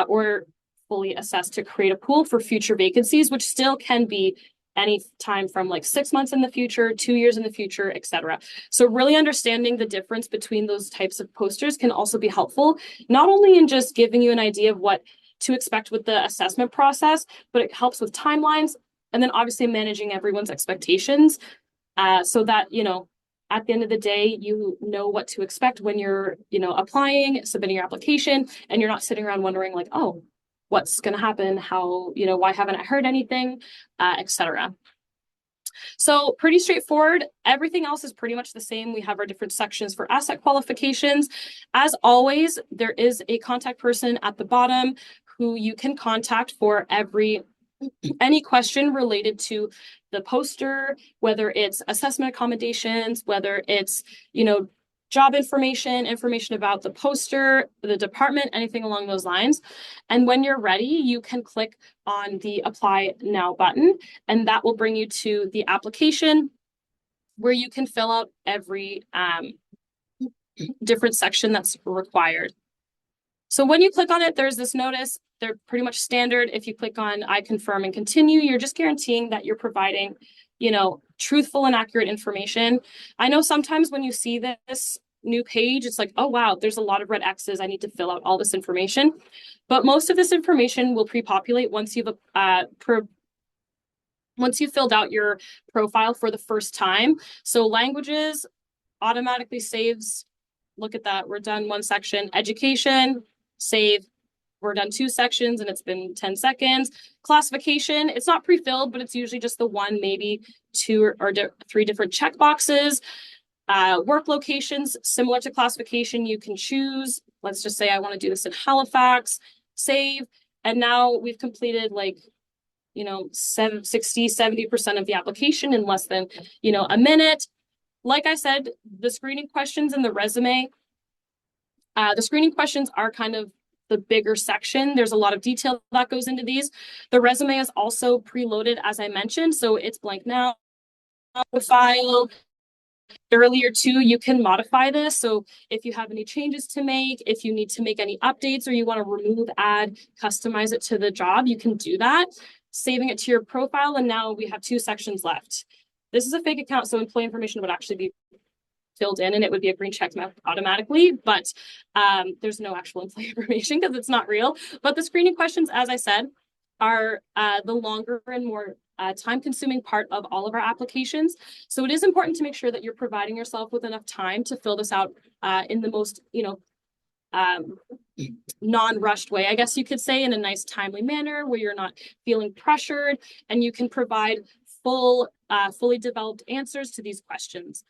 or fully assessed to create a pool for future vacancies, which still can be any time from like 6 months in the future, 2 years in the future, etc. So really understanding the difference between those types of posters can also be helpful, not only in just giving you an idea of what to expect with the assessment process, but it helps with timelines and then obviously managing everyone's expectations so that, at the end of the day, you know what to expect when you're, applying, submitting your application, and you're not sitting around wondering like, oh, what's going to happen? How, why haven't I heard anything, etc. So pretty straightforward. Everything else is pretty much the same. We have our different sections for asset qualifications. As always, there is a contact person at the bottom who you can contact for any question related to the poster, whether it's assessment accommodations, whether it's, job information about the poster, the department, anything along those lines. And when you're ready, you can click on the Apply Now button, and that will bring you to the application where you can fill out every different section that's required. So when you click on it, there's this notice. They're pretty much standard. If you click on I confirm and continue, you're just guaranteeing that you're providing, truthful and accurate information. I know sometimes when you see this new page, it's like, oh, wow, there's a lot of red X's. I need to fill out all this information. But most of this information will pre-populate once you've filled out your profile for the first time. So languages automatically saves. Look at that. We're done one section. Education, save. We're done 2 sections and it's been 10 seconds. Classification, it's not pre-filled, but it's usually just the 1, maybe 2 or 3 different check boxes. Work locations, similar to classification, you can choose. Let's just say I want to do this in Halifax, save. And now we've completed 60-70% of the application in less than, a minute. Like I said, the screening questions in the resume, the screening questions are kind of the bigger section. There's a lot of detail that goes into these. The resume is also preloaded, as I mentioned, so it's blank now. The file earlier too, you can modify this. So if you have any changes to make, if you need to make any updates or you want to remove, add, customize it to the job, you can do that. Saving it to your profile, and now we have 2 sections left. This is a fake account, so employee information would actually be filled in and it would be a green check mark automatically, but there's no actual employee information because it's not real. But the screening questions, as I said, are the longer and more time-consuming part of all of our applications. So it is important to make sure that you're providing yourself with enough time to fill this out in the most, non-rushed way, I guess you could say, in a nice, timely manner where you're not feeling pressured and you can provide fully developed answers to these questions.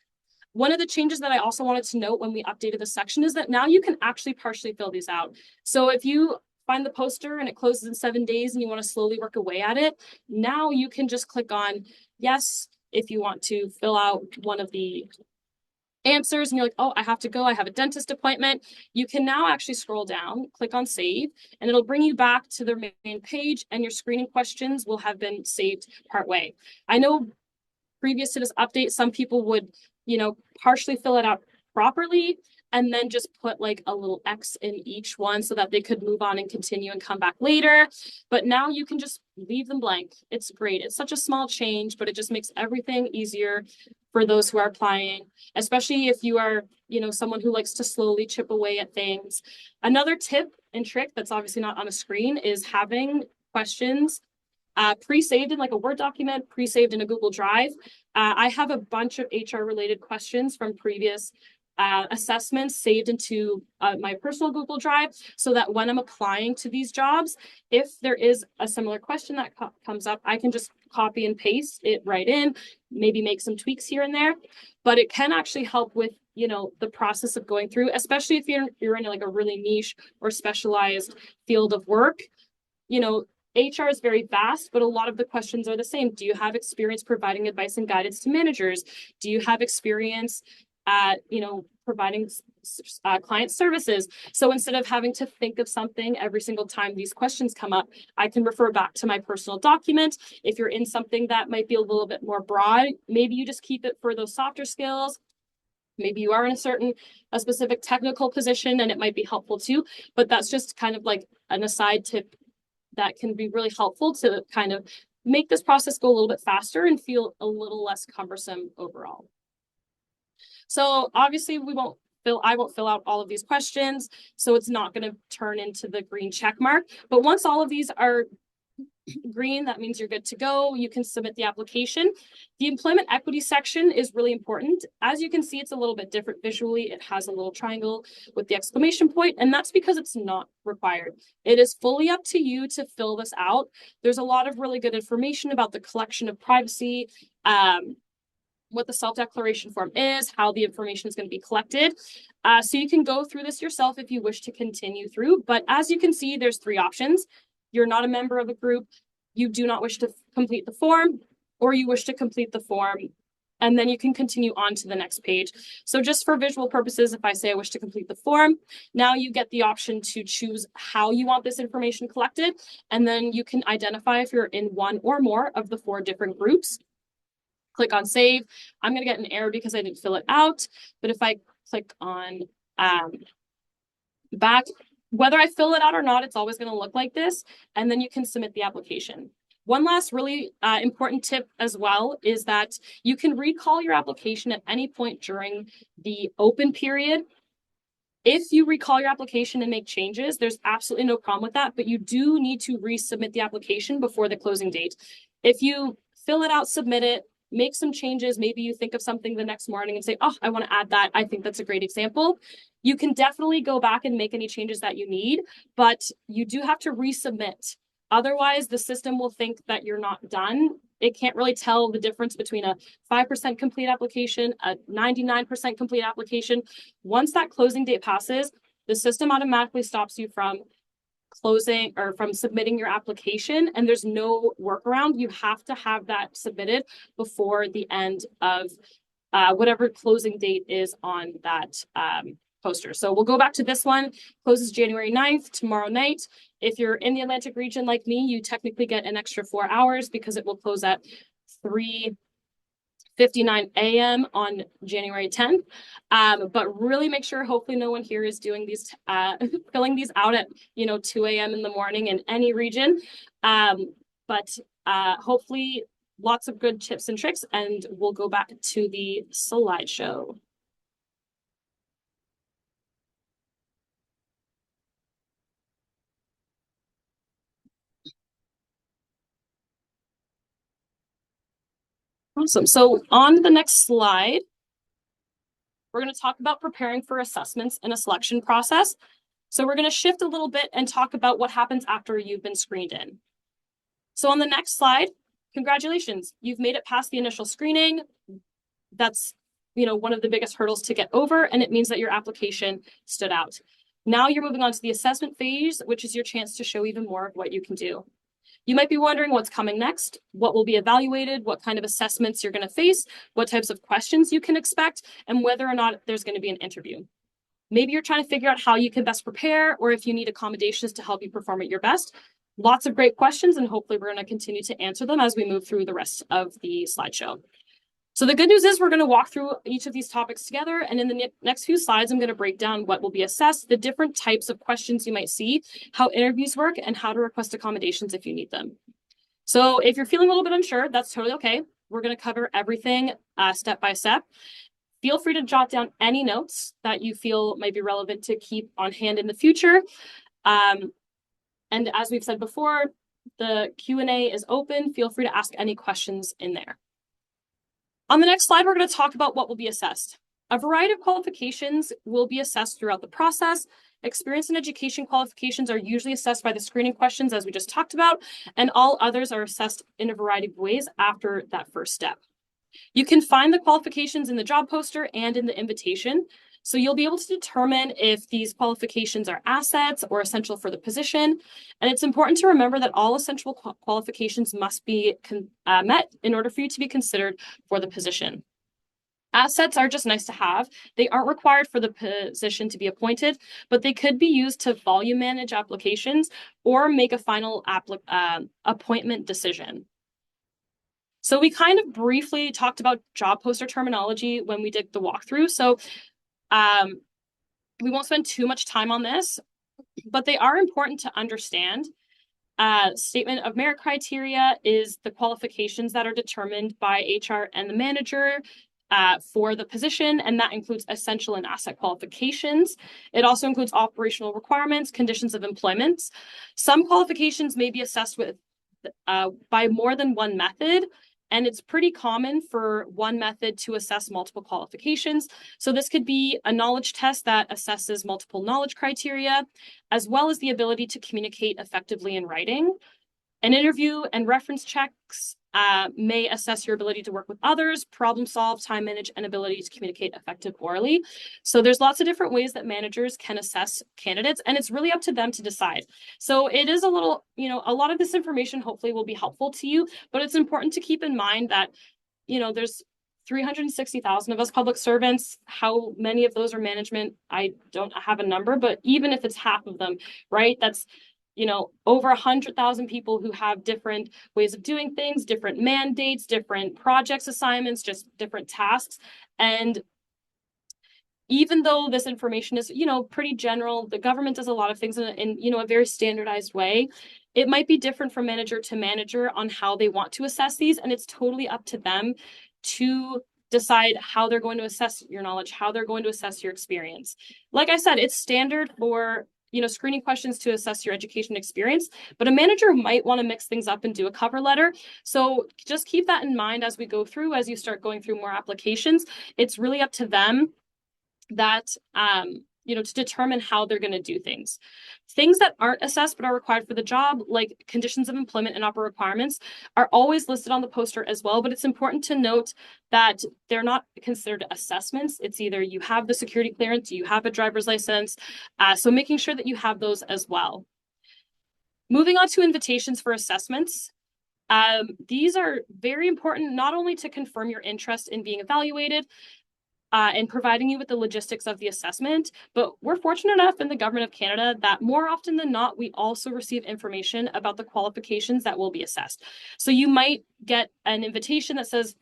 One of the changes that I also wanted to note when we updated the section is that now you can actually partially fill these out. So if you find the poster and it closes in 7 days and you want to slowly work away at it, now you can just click on yes if you want to fill out one of the answers and you're like, oh, I have to go, I have a dentist appointment. You can now actually scroll down, click on save, and it'll bring you back to the main page and your screening questions will have been saved partway. I know previous to this update, some people would partially fill it out properly and then just put like a little X in each one so that they could move on and continue and come back later. But now you can just leave them blank. It's great. It's such a small change, but it just makes everything easier for those who are applying, especially if you are, someone who likes to slowly chip away at things. Another tip and trick that's obviously not on a screen is having questions pre-saved in like a Word document, pre-saved in a Google Drive. I have a bunch of HR related questions from previous assessments saved into my personal Google Drive so that when I'm applying to these jobs, if there is a similar question that comes up, I can just copy and paste it right in, maybe make some tweaks here and there, but it can actually help with the process of going through, especially if you're in like a really niche or specialized field of work. HR is very vast, but a lot of the questions are the same. Do you have experience providing advice and guidance to managers? Do you have experience providing client services? So instead of having to think of something every single time these questions come up, I can refer back to my personal document. If you're in something that might be a little bit more broad, maybe you just keep it for those softer skills. Maybe you are in a specific technical position and it might be helpful too, but that's just kind of like an aside tip that can be really helpful to kind of make this process go a little bit faster and feel a little less cumbersome overall. So obviously I won't fill out all of these questions, so it's not going to turn into the green check mark. But once all of these are green, that means you're good to go. You can submit the application. The employment equity section is really important. As you can see, it's a little bit different visually. It has a little triangle with the exclamation point, and that's because it's not required. It is fully up to you to fill this out. There's a lot of really good information about the collection of privacy, what the self-declaration form is, how the information is going to be collected. So you can go through this yourself if you wish to continue through. But as you can see, there's 3 options. You're not a member of a group, you do not wish to complete the form, or you wish to complete the form, and then you can continue on to the next page. So just for visual purposes, if I say I wish to complete the form, now you get the option to choose how you want this information collected, and then you can identify if you're in one or more of the 4 different groups. Click on save. I'm going to get an error because I didn't fill it out, but if I click on back, whether I fill it out or not, it's always going to look like this, and then you can submit the application. One last really important tip as well is that you can recall your application at any point during the open period. If you recall your application and make changes, there's absolutely no problem with that, but you do need to resubmit the application before the closing date. If you fill it out, submit it, make some changes, maybe you think of something the next morning and say, oh, I want to add that. I think that's a great example. You can definitely go back and make any changes that you need, but you do have to resubmit. Otherwise, the system will think that you're not done. It can't really tell the difference between a 5% complete application, a 99% complete application. Once that closing date passes, the system automatically stops you from closing or from submitting your application, and there's no workaround. You have to have that submitted before the end of whatever closing date is on that poster. So we'll go back to this one. Closes January 9th, tomorrow night. If you're in the Atlantic region like me, you technically get an extra 4 hours because it will close at 3:59 a.m. on January 10th. But really make sure, hopefully no one here is doing these, filling these out at, 2 a.m. in the morning in any region. But hopefully lots of good tips and tricks, and we'll go back to the slideshow. Awesome. So on the next slide, we're going to talk about preparing for assessments in a selection process. So we're going to shift a little bit and talk about what happens after you've been screened in. So on the next slide, congratulations, you've made it past the initial screening. That's, one of the biggest hurdles to get over, and it means that your application stood out. Now you're moving on to the assessment phase, which is your chance to show even more of what you can do. You might be wondering what's coming next, what will be evaluated, what kind of assessments you're going to face, what types of questions you can expect, and whether or not there's going to be an interview. Maybe you're trying to figure out how you can best prepare, or if you need accommodations to help you perform at your best. Lots of great questions, and hopefully we're going to continue to answer them as we move through the rest of the slideshow. So the good news is we're going to walk through each of these topics together, and in the next few slides, I'm going to break down what will be assessed, the different types of questions you might see, how interviews work, and how to request accommodations if you need them. So if you're feeling a little bit unsure, that's totally okay. We're going to cover everything step by step. Feel free to jot down any notes that you feel might be relevant to keep on hand in the future. And as we've said before, the Q&A is open. Feel free to ask any questions in there. On the next slide, we're going to talk about what will be assessed. A variety of qualifications will be assessed throughout the process. Experience and education qualifications are usually assessed by the screening questions, as we just talked about, and all others are assessed in a variety of ways after that first step. You can find the qualifications in the job poster and in the invitation. So you'll be able to determine if these qualifications are assets or essential for the position. And it's important to remember that all essential qualifications must be met in order for you to be considered for the position. Assets are just nice to have. They aren't required for the position to be appointed, but they could be used to volume manage applications or make a final appointment decision. So we kind of briefly talked about job poster terminology when we did the walkthrough. So um, we won't spend too much time on this, but they are important to understand. Statement of merit criteria is the qualifications that are determined by HR and the manager for the position, and that includes essential and asset qualifications. It also includes operational requirements, conditions of employment. Some qualifications may be assessed with by more than one method, and it's pretty common for one method to assess multiple qualifications. So this could be a knowledge test that assesses multiple knowledge criteria, as well as the ability to communicate effectively in writing. An interview and reference checks may assess your ability to work with others, problem solve, time manage, and ability to communicate effective orally. So there's lots of different ways that managers can assess candidates, and it's really up to them to decide. So it is a little, a lot of this information hopefully will be helpful to you, but it's important to keep in mind that, there's 360,000 of us public servants. How many of those are management? I don't have a number, but even if it's half of them, right? That's over 100,000 people who have different ways of doing things, different mandates, different projects, assignments, just different tasks. And even though this information is, pretty general, the government does a lot of things in a very standardized way. It might be different from manager to manager on how they want to assess these, and it's totally up to them to decide how they're going to assess your knowledge, how they're going to assess your experience. Like I said, it's standard for screening questions to assess your education experience, but a manager might want to mix things up and do a cover letter. So just keep that in mind as we go through, as you start going through more applications. It's really up to them that to determine how they're going to do things. Things that aren't assessed but are required for the job, like conditions of employment and upper requirements, are always listed on the poster as well. But it's important to note that they're not considered assessments. It's either you have the security clearance, you have a driver's license. So making sure that you have those as well. Moving on to invitations for assessments. These are very important, not only to confirm your interest in being evaluated, and providing you with the logistics of the assessment. But we're fortunate enough in the Government of Canada that more often than not, we also receive information about the qualifications that will be assessed. So you might get an invitation that says,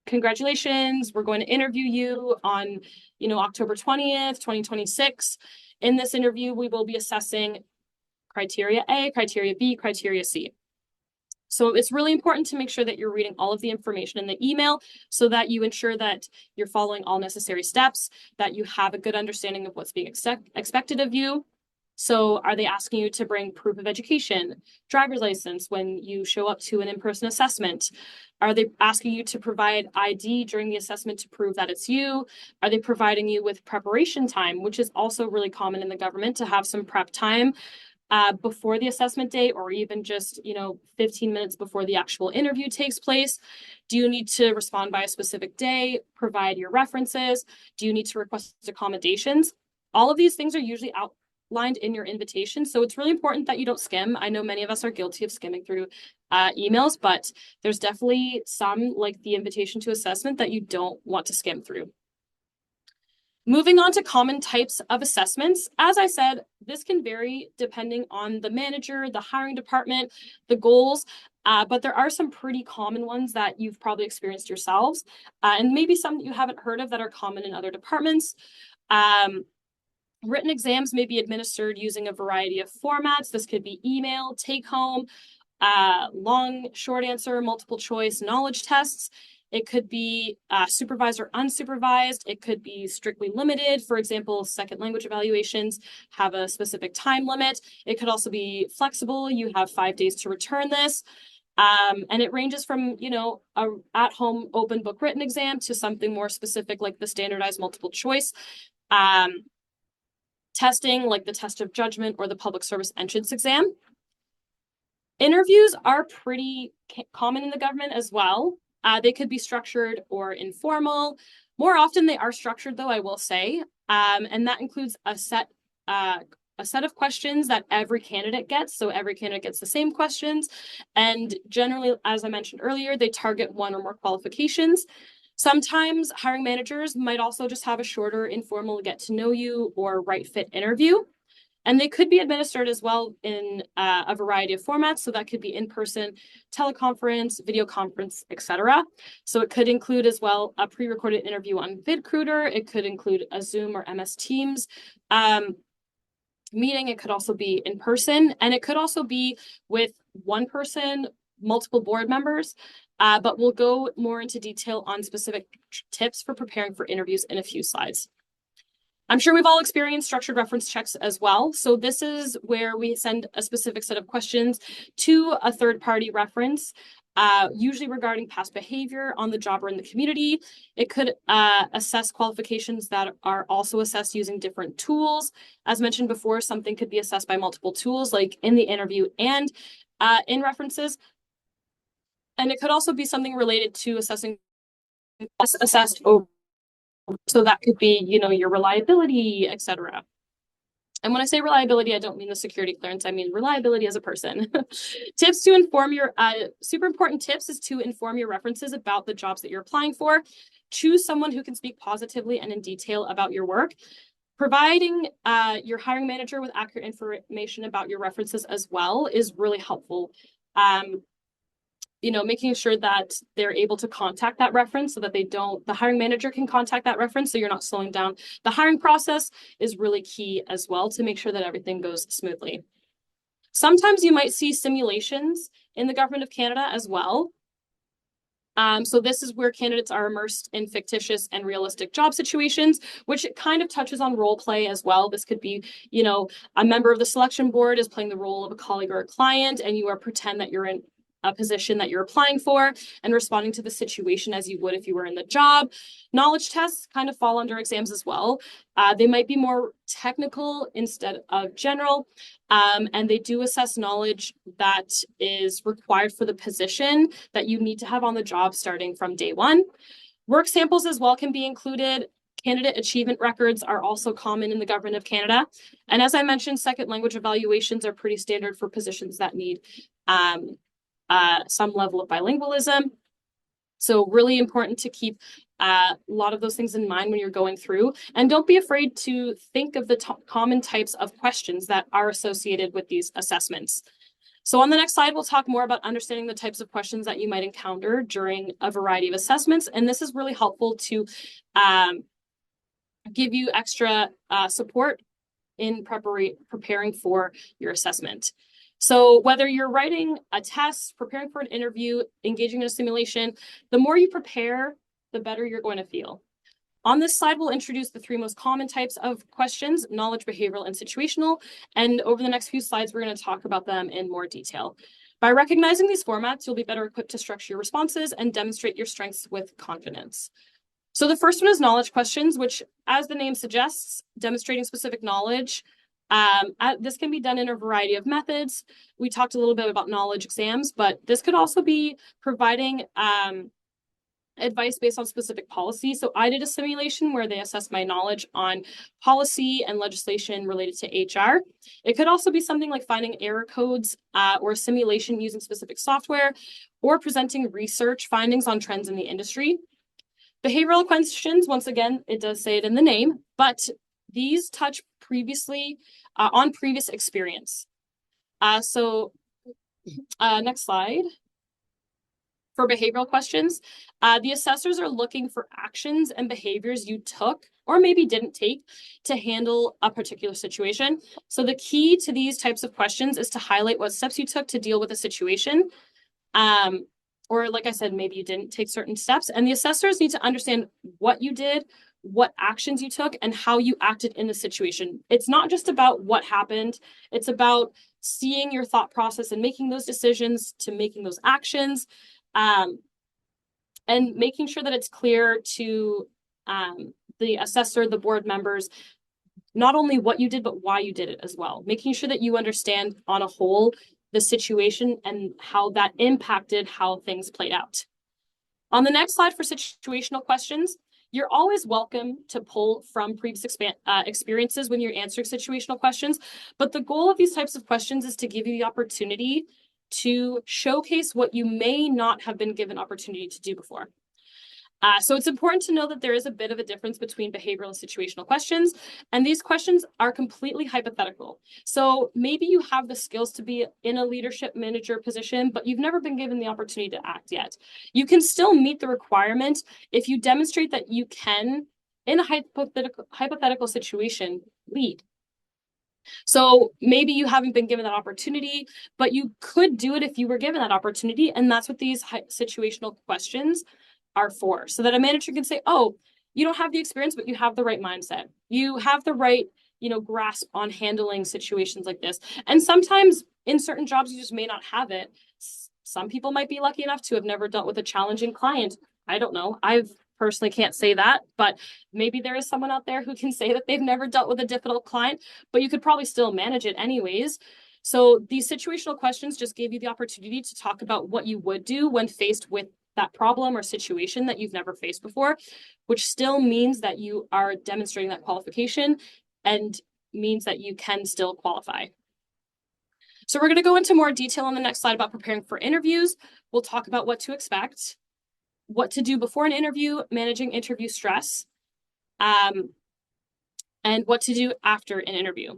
congratulations, we're going to interview you on, October 20th, 2026. In this interview, we will be assessing criteria A, criteria B, criteria C. So it's really important to make sure that you're reading all of the information in the email so that you ensure that you're following all necessary steps, that you have a good understanding of what's being expected of you. So are they asking you to bring proof of education, driver's license when you show up to an in-person assessment? Are they asking you to provide ID during the assessment to prove that it's you? Are they providing you with preparation time, which is also really common in the government to have some prep time before the assessment day, or even just 15 minutes before the actual interview takes place? Do you need to respond by a specific day, provide your references? Do you need to request accommodations? All of these things are usually outlined in your invitation, so it's really important that you don't skim. I know many of us are guilty of skimming through emails, but there's definitely some, like the invitation to assessment, that you don't want to skim through. Moving on to common types of assessments. As I said, this can vary depending on the manager, the hiring department, the goals, but there are some pretty common ones that you've probably experienced yourselves, and maybe some that you haven't heard of that are common in other departments. Written exams may be administered using a variety of formats. This could be email, take home, long, short answer, multiple choice, knowledge tests. It could be supervised or unsupervised. It could be strictly limited. For example, second language evaluations have a specific time limit. It could also be flexible. You have 5 days to return this. And it ranges from, a at-home open book written exam to something more specific like the standardized multiple choice testing, like the test of judgment or the public service entrance exam. Interviews are pretty common in the government as well. They could be structured or informal. More often they are structured, though, I will say. And that includes a set of questions that every candidate gets. So every candidate gets the same questions. And generally, as I mentioned earlier, they target one or more qualifications. Sometimes hiring managers might also just have a shorter, informal get to know you or right fit interview. And they could be administered as well in a variety of formats. So that could be in-person, teleconference, video conference, etc. So it could include as well a pre-recorded interview on VidCruiter. It could include a Zoom or MS Teams meeting. It could also be in person, and it could also be with one person, multiple board members. But we'll go more into detail on specific tips for preparing for interviews in a few slides. I'm sure we've all experienced structured reference checks as well. So this is where we send a specific set of questions to a third-party reference, usually regarding past behavior on the job or in the community. It could assess qualifications that are also assessed using different tools. As mentioned before, something could be assessed by multiple tools, like in the interview and in references. And it could also be something related to assessed over. So that could be, your reliability, etc. And when I say reliability, I don't mean the security clearance. I mean reliability as a person. Tips to inform your, super important tips is to inform your references about the jobs that you're applying for. Choose someone who can speak positively and in detail about your work. Providing your hiring manager with accurate information about your references as well is really helpful. Making sure that they're able to contact that reference so that the hiring manager can contact that reference so you're not slowing down the hiring process is really key as well to make sure that everything goes smoothly. Sometimes you might see simulations in the Government of Canada as well. So this is where candidates are immersed in fictitious and realistic job situations, which kind of touches on role play as well. This could be, a member of the selection board is playing the role of a colleague or a client, and you are pretend that you're in a position that you're applying for and responding to the situation as you would if you were in the job. Knowledge tests kind of fall under exams as well. They might be more technical instead of general, and they do assess knowledge that is required for the position that you need to have on the job starting from day one. Work samples as well can be included. Candidate achievement records are also common in the Government of Canada. And as I mentioned, second language evaluations are pretty standard for positions that need some level of bilingualism. So really important to keep a lot of those things in mind when you're going through. And don't be afraid to think of the common types of questions that are associated with these assessments. So on the next slide, we'll talk more about understanding the types of questions that you might encounter during a variety of assessments. And this is really helpful to give you extra support in preparing for your assessment. So whether you're writing a test, preparing for an interview, engaging in a simulation, the more you prepare, the better you're going to feel. On this slide, we'll introduce the three most common types of questions: knowledge, behavioral, and situational. And over the next few slides, we're going to talk about them in more detail. By recognizing these formats, you'll be better equipped to structure your responses and demonstrate your strengths with confidence. So the first one is knowledge questions, which, as the name suggests, demonstrating specific knowledge. This can be done in a variety of methods. We talked a little bit about knowledge exams, but this could also be providing advice based on specific policy. So I did a simulation where they assessed my knowledge on policy and legislation related to HR. It could also be something like finding error codes or a simulation using specific software, or presenting research findings on trends in the industry. Behavioral questions, once again, it does say it in the name, but these touch on previous experience. Next slide. For behavioral questions, the assessors are looking for actions and behaviors you took or maybe didn't take to handle a particular situation. So the key to these types of questions is to highlight what steps you took to deal with a situation. Or like I said, maybe you didn't take certain steps, and the assessors need to understand what you did, what actions you took, and how you acted in the situation. It's not just about what happened. It's about seeing your thought process and making those decisions to making those actions, and making sure that it's clear to the assessor, the board members, not only what you did, but why you did it as well. Making sure that you understand on a whole the situation and how that impacted how things played out. On the next slide, for situational questions, you're always welcome to pull from previous experiences when you're answering situational questions, but the goal of these types of questions is to give you the opportunity to showcase what you may not have been given opportunity to do before. So it's important to know that there is a bit of a difference between behavioral and situational questions, and these questions are completely hypothetical. So maybe you have the skills to be in a leadership manager position, but you've never been given the opportunity to act yet. You can still meet the requirement if you demonstrate that you can, in a hypothetical situation, lead. So maybe you haven't been given that opportunity, but you could do it if you were given that opportunity. And that's what these situational questions are for, so that a manager can say, oh, you don't have the experience, but you have the right mindset. You have the right, grasp on handling situations like this. And sometimes in certain jobs, you just may not have it. Some people might be lucky enough to have never dealt with a challenging client. I don't know. I've personally can't say that, but maybe there is someone out there who can say that they've never dealt with a difficult client, but you could probably still manage it anyways. So these situational questions just gave you the opportunity to talk about what you would do when faced with that problem or situation that you've never faced before, which still means that you are demonstrating that qualification and means that you can still qualify. So we're going to go into more detail on the next slide about preparing for interviews. We'll talk about what to expect, what to do before an interview, managing interview stress, and what to do after an interview.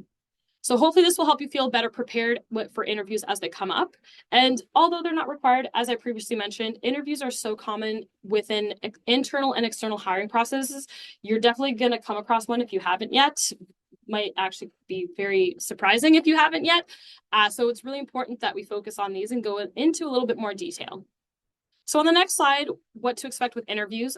So hopefully this will help you feel better prepared for interviews as they come up. And although they're not required, as I previously mentioned, interviews are so common within internal and external hiring processes. You're definitely going to come across one if you haven't yet. Might actually be very surprising if you haven't yet. So it's really important that we focus on these and go into a little bit more detail. So on the next slide, what to expect with interviews.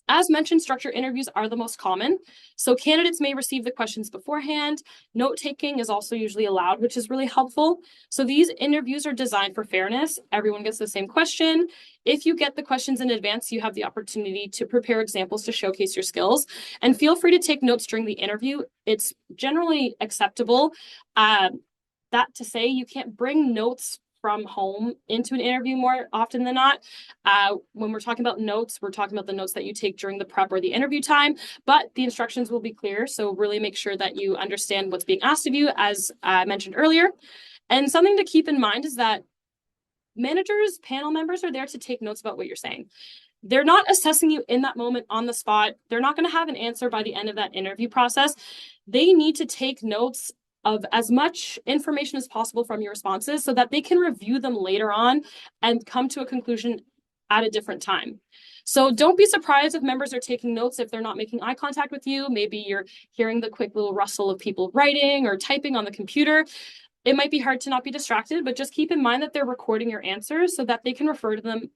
As mentioned, structured interviews are the most common. So candidates may receive the questions beforehand. Note-taking is also usually allowed, which is really helpful. So these interviews are designed for fairness. Everyone gets the same question. If you get the questions in advance, you have the opportunity to prepare examples to showcase your skills. And feel free to take notes during the interview. It's generally acceptable. That to say, you can't bring notes from home into an interview more often than not. When we're talking about notes, we're talking about the notes that you take during the prep or the interview time, but the instructions will be clear. So really make sure that you understand what's being asked of you, as I mentioned earlier. And something to keep in mind is that managers, panel members are there to take notes about what you're saying. They're not assessing you in that moment on the spot. They're not going to have an answer by the end of that interview process. They need to take notes of as much information as possible from your responses so that they can review them later on and come to a conclusion at a different time. So don't be surprised if members are taking notes if they're not making eye contact with you. Maybe you're hearing the quick little rustle of people writing or typing on the computer. It might be hard to not be distracted, but just keep in mind that they're recording your answers so that they can refer to them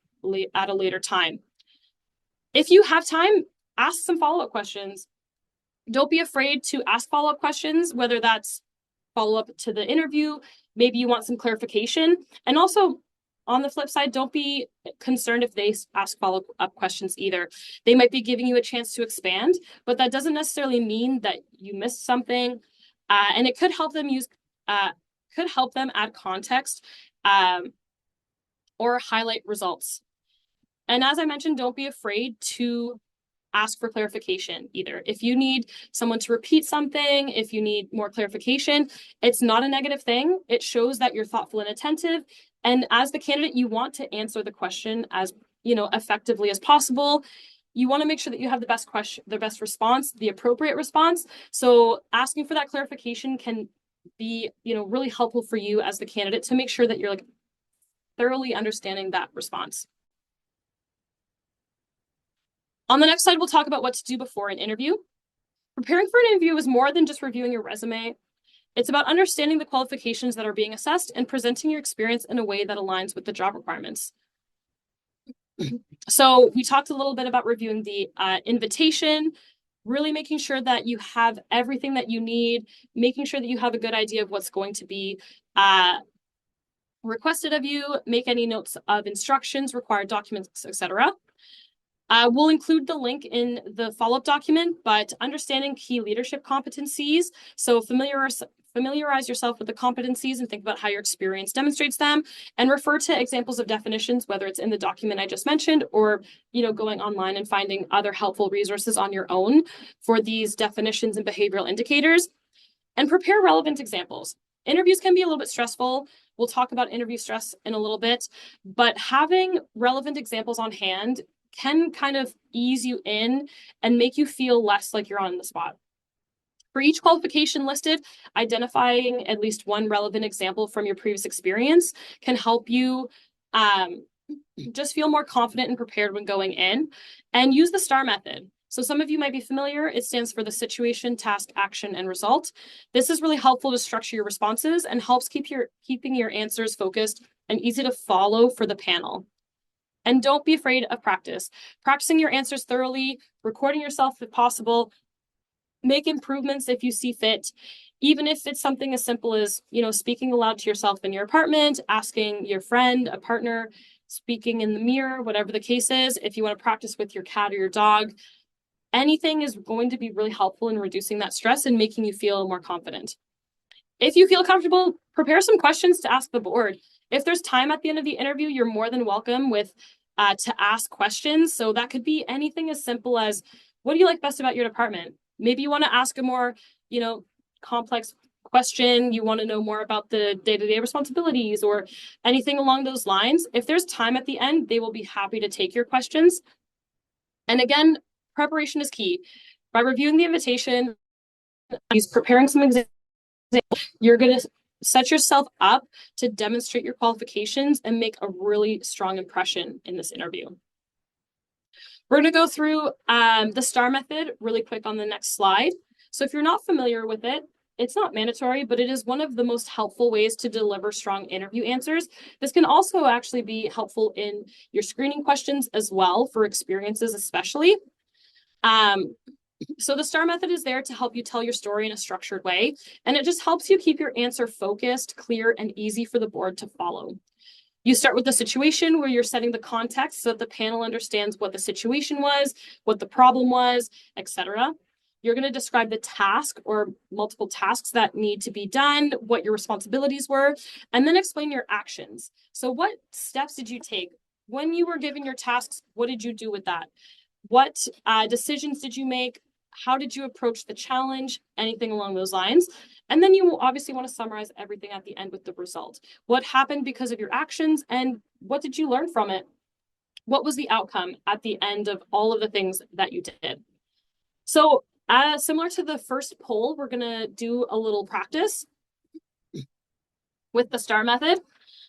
at a later time. If you have time, ask some follow-up questions. Don't be afraid to ask follow-up questions, whether that's follow-up to the interview, maybe you want some clarification. And also, on the flip side, don't be concerned if they ask follow-up questions either. They might be giving you a chance to expand, but that doesn't necessarily mean that you missed something. And it could help them add context or highlight results. And as I mentioned, don't be afraid to ask for clarification either. If you need someone to repeat something, if you need more clarification, it's not a negative thing. It shows that you're thoughtful and attentive. And as the candidate, you want to answer the question as, effectively as possible. You want to make sure that you have the best question, the best response, the appropriate response. So asking for that clarification can be, really helpful for you as the candidate to make sure that you're thoroughly understanding that response. On the next slide, we'll talk about what to do before an interview. Preparing for an interview is more than just reviewing your resume. It's about understanding the qualifications that are being assessed and presenting your experience in a way that aligns with the job requirements. So we talked a little bit about reviewing the invitation, really making sure that you have everything that you need, making sure that you have a good idea of what's going to be requested of you, make any notes of instructions, required documents, etc. We'll include the link in the follow-up document, but understanding key leadership competencies. So familiarize yourself with the competencies and think about how your experience demonstrates them, and refer to examples of definitions, whether it's in the document I just mentioned or, going online and finding other helpful resources on your own for these definitions and behavioral indicators, and prepare relevant examples. Interviews can be a little bit stressful. We'll talk about interview stress in a little bit, but having relevant examples on hand can kind of ease you in and make you feel less like you're on the spot. For each qualification listed, identifying at least one relevant example from your previous experience can help you just feel more confident and prepared when going in. And use the STAR method. So some of you might be familiar. It stands for the situation, task, action, and result. This is really helpful to structure your responses and helps keeping your answers focused and easy to follow for the panel. And don't be afraid of practice. Practicing your answers thoroughly, recording yourself if possible, make improvements if you see fit, even if it's something as simple as, speaking aloud to yourself in your apartment, asking your friend, a partner, speaking in the mirror, whatever the case is. If you want to practice with your cat or your dog, anything is going to be really helpful in reducing that stress and making you feel more confident. If you feel comfortable, prepare some questions to ask the board. If there's time at the end of the interview, you're more than welcome to ask questions. So that could be anything as simple as, what do you like best about your department? Maybe you want to ask a more, complex question. You want to know more about the day-to-day responsibilities or anything along those lines. If there's time at the end, they will be happy to take your questions. And again, preparation is key. By reviewing the invitation, preparing some examples, you're going to set yourself up to demonstrate your qualifications and make a really strong impression in this interview. We're going to go through the STAR method really quick on the next slide. So if you're not familiar with it, it's not mandatory, but it is one of the most helpful ways to deliver strong interview answers. This can also actually be helpful in your screening questions as well, for experiences especially. So the STAR method is there to help you tell your story in a structured way, and it just helps you keep your answer focused, clear, and easy for the board to follow. You start with the situation where you're setting the context so that the panel understands what the situation was, what the problem was, etc. You're going to describe the task or multiple tasks that need to be done, what your responsibilities were, and then explain your actions. So what steps did you take? When you were given your tasks, what did you do with that? What decisions did you make? How did you approach the challenge? Anything along those lines. And then you obviously want to summarize everything at the end with the result. What happened because of your actions and what did you learn from it? What was the outcome at the end of all of the things that you did? So similar to the first poll, we're going to do a little practice with the STAR method.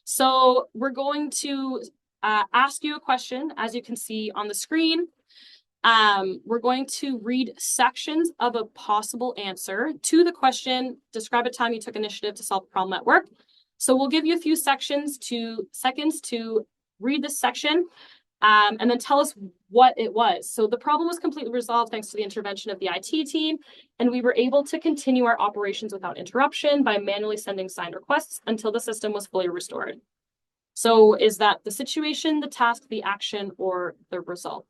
So we're going to ask you a question, as you can see on the screen. We're going to read sections of a possible answer to the question, describe a time you took initiative to solve a problem at work. So we'll give you a few seconds to read this section and then tell us what it was. So the problem was completely resolved thanks to the intervention of the IT team, and we were able to continue our operations without interruption by manually sending signed requests until the system was fully restored. So is that the situation, the task, the action, or the result?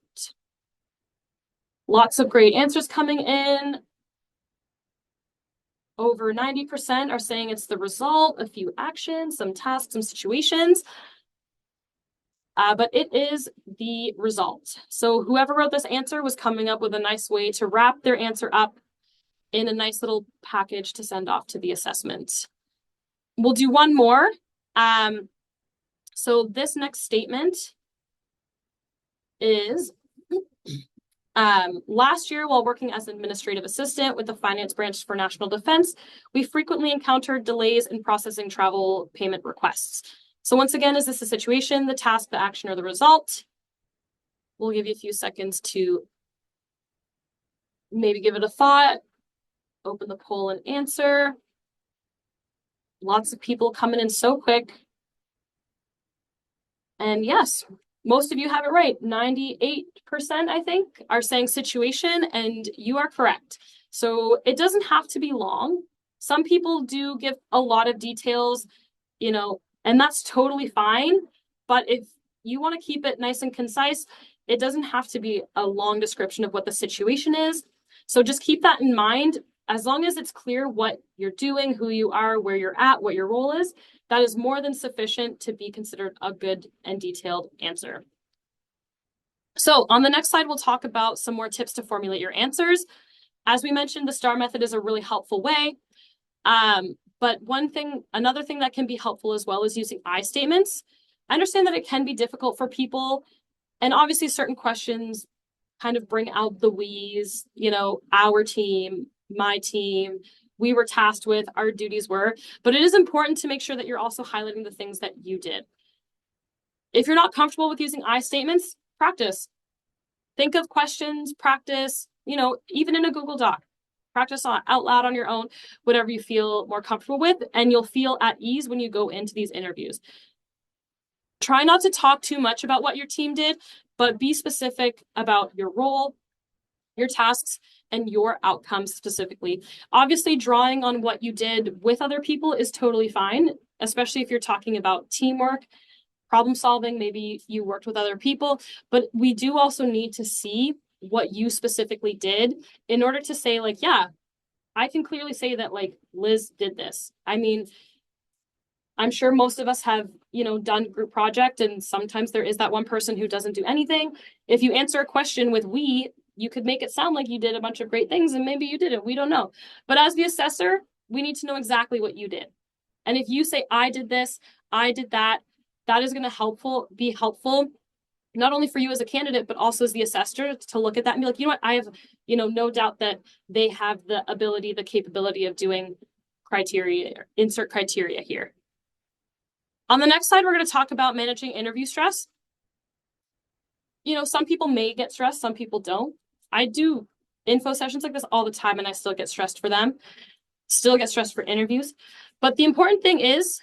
Lots of great answers coming in. Over 90% are saying it's the result, a few actions, some tasks, some situations. But it is the result. So whoever wrote this answer was coming up with a nice way to wrap their answer up in a nice little package to send off to the assessment. We'll do one more. So this next statement is, last year, while working as an administrative assistant with the finance branch for National Defense, we frequently encountered delays in processing travel payment requests. So once again, is this a situation, the task, the action, or the result? We'll give you a few seconds to maybe give it a thought, open the poll and answer. Lots of people coming in so quick. And yes, most of you have it right. 98%, I think, are saying situation, and you are correct. So it doesn't have to be long. Some people do give a lot of details, and that's totally fine. But if you want to keep it nice and concise, it doesn't have to be a long description of what the situation is. So just keep that in mind. As long as it's clear what you're doing, who you are, where you're at, what your role is, that is more than sufficient to be considered a good and detailed answer. So on the next slide, we'll talk about some more tips to formulate your answers. As we mentioned, the STAR method is a really helpful way. But another thing that can be helpful as well is using I statements. I understand that it can be difficult for people And obviously certain questions kind of bring out the we's, our team, my team, we were tasked with, our duties were, but it is important to make sure that you're also highlighting the things that you did. If you're not comfortable with using I statements, practice. Think of questions, practice, even in a Google Doc. Practice out loud on your own, whatever you feel more comfortable with, and you'll feel at ease when you go into these interviews. Try not to talk too much about what your team did, but be specific about your role, your tasks, and your outcomes specifically. Obviously, drawing on what you did with other people is totally fine, especially if you're talking about teamwork, problem solving, maybe you worked with other people, but we do also need to see what you specifically did in order to say, like, yeah, I can clearly say that, like, Liz did this. I mean, I'm sure most of us have, done group project, and sometimes there is that one person who doesn't do anything. If you answer a question with we, you could make it sound like you did a bunch of great things, and maybe you didn't. We don't know. But as the assessor, we need to know exactly what you did. And if you say, I did this, I did that, that is going to be helpful, not only for you as a candidate, but also as the assessor to look at that and be like, you know what, I have, no doubt that they have the ability, the capability of doing criteria, insert criteria here. On the next slide, we're going to talk about managing interview stress. Some people may get stressed, some people don't. I do info sessions like this all the time, and I still get stressed for them, still get stressed for interviews. But the important thing is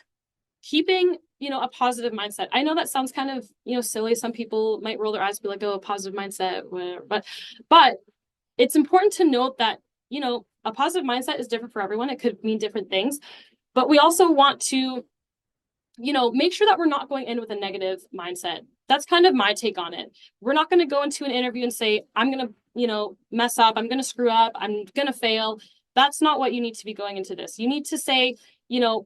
keeping, a positive mindset. I know that sounds kind of, silly. Some people might roll their eyes and be like, oh, a positive mindset, whatever. But it's important to note that, a positive mindset is different for everyone. It could mean different things. But we also want to, make sure that we're not going in with a negative mindset. That's kind of my take on it. We're not going to go into an interview and say, I'm going to, mess up. I'm going to screw up. I'm going to fail. That's not what you need to be going into this. You need to say,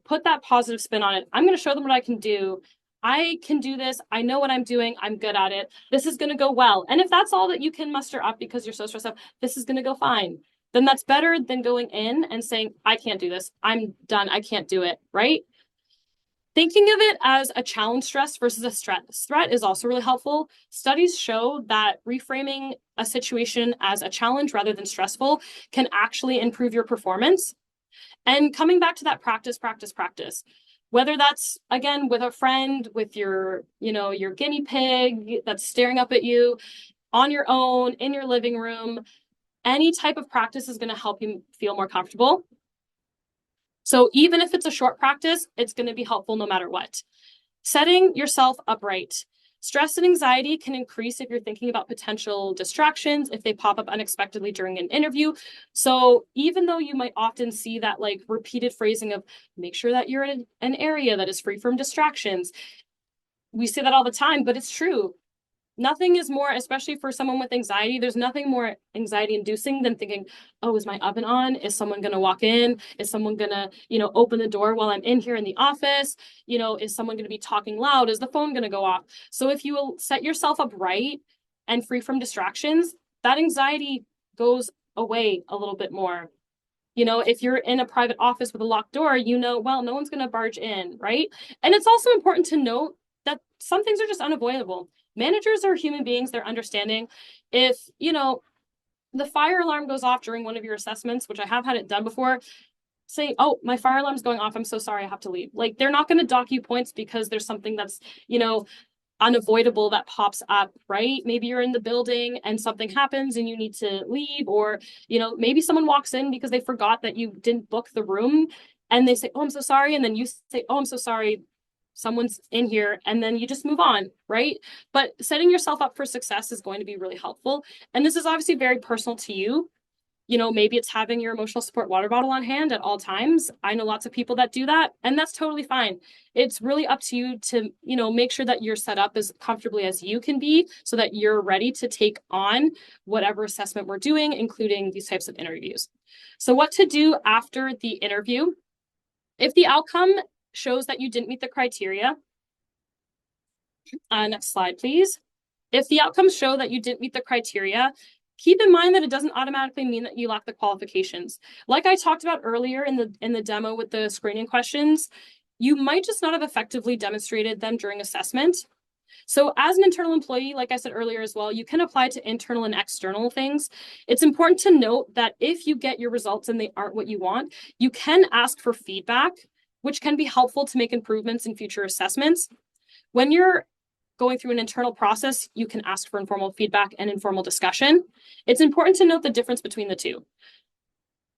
put that positive spin on it. I'm going to show them what I can do. I can do this. I know what I'm doing. I'm good at it. This is going to go well. And if that's all that you can muster up because you're so stressed out, this is going to go fine. Then that's better than going in and saying, I can't do this. I'm done. I can't do it. Right? Thinking of it as a challenge stress versus a threat is also really helpful. Studies show that reframing a situation as a challenge rather than stressful can actually improve your performance. And coming back to that practice, whether that's, again, with a friend, with your guinea pig that's staring up at you, on your own, in your living room, any type of practice is going to help you feel more comfortable. So even if it's a short practice, it's going to be helpful no matter what. Setting yourself up right. Stress and anxiety can increase if you're thinking about potential distractions, if they pop up unexpectedly during an interview. So even though you might often see that like repeated phrasing of make sure that you're in an area that is free from distractions, we say that all the time, but it's true. Nothing is more, especially for someone with anxiety, there's nothing more anxiety inducing than thinking, oh, is my oven on? Is someone going to walk in? Is someone going to, open the door while I'm in here in the office? Is someone going to be talking loud? Is the phone going to go off? So if you will set yourself up right and free from distractions, that anxiety goes away a little bit more. If you're in a private office with a locked door, well, no one's going to barge in, right? And it's also important to note that some things are just unavoidable. Managers are human beings. They're understanding. If, the fire alarm goes off during one of your assessments, which I have had it done before, say, oh, my fire alarm's going off. I'm so sorry. I have to leave. Like, they're not going to dock you points because there's something that's, unavoidable that pops up, right? Maybe you're in the building and something happens and you need to leave, or, maybe someone walks in because they forgot that you didn't book the room and they say, oh, I'm so sorry. And then you say, oh, I'm so sorry, someone's in here, and then you just move on, right? But setting yourself up for success is going to be really helpful. And this is obviously very personal to you. Maybe it's having your emotional support water bottle on hand at all times. I know lots of people that do that, and that's totally fine. It's really up to you to, make sure that you're set up as comfortably as you can be so that you're ready to take on whatever assessment we're doing, including these types of interviews. So what to do after the interview? If the outcome shows that you didn't meet the criteria. Next slide, please. If the outcomes show that you didn't meet the criteria, keep in mind that it doesn't automatically mean that you lack the qualifications. Like I talked about earlier in the demo with the screening questions, you might just not have effectively demonstrated them during assessment. So as an internal employee, like I said earlier as well, you can apply to internal and external things. It's important to note that if you get your results and they aren't what you want, you can ask for feedback, which can be helpful to make improvements in future assessments. When you're going through an internal process, you can ask for informal feedback and informal discussion. It's important to note the difference between the two.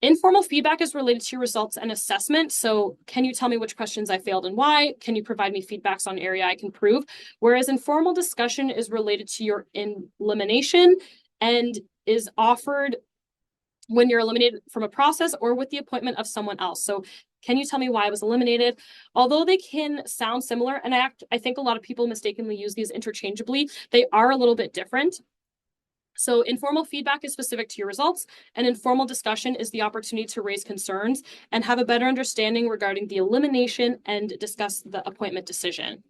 Informal feedback is related to your results and assessment. So can you tell me which questions I failed and why? Can you provide me feedbacks on area I can improve? Whereas informal discussion is related to your elimination and is offered when you're eliminated from a process or with the appointment of someone else. So can you tell me why I was eliminated? Although they can sound similar, and I think a lot of people mistakenly use these interchangeably, they are a little bit different. So informal feedback is specific to your results, and informal discussion is the opportunity to raise concerns and have a better understanding regarding the elimination and discuss the appointment decision.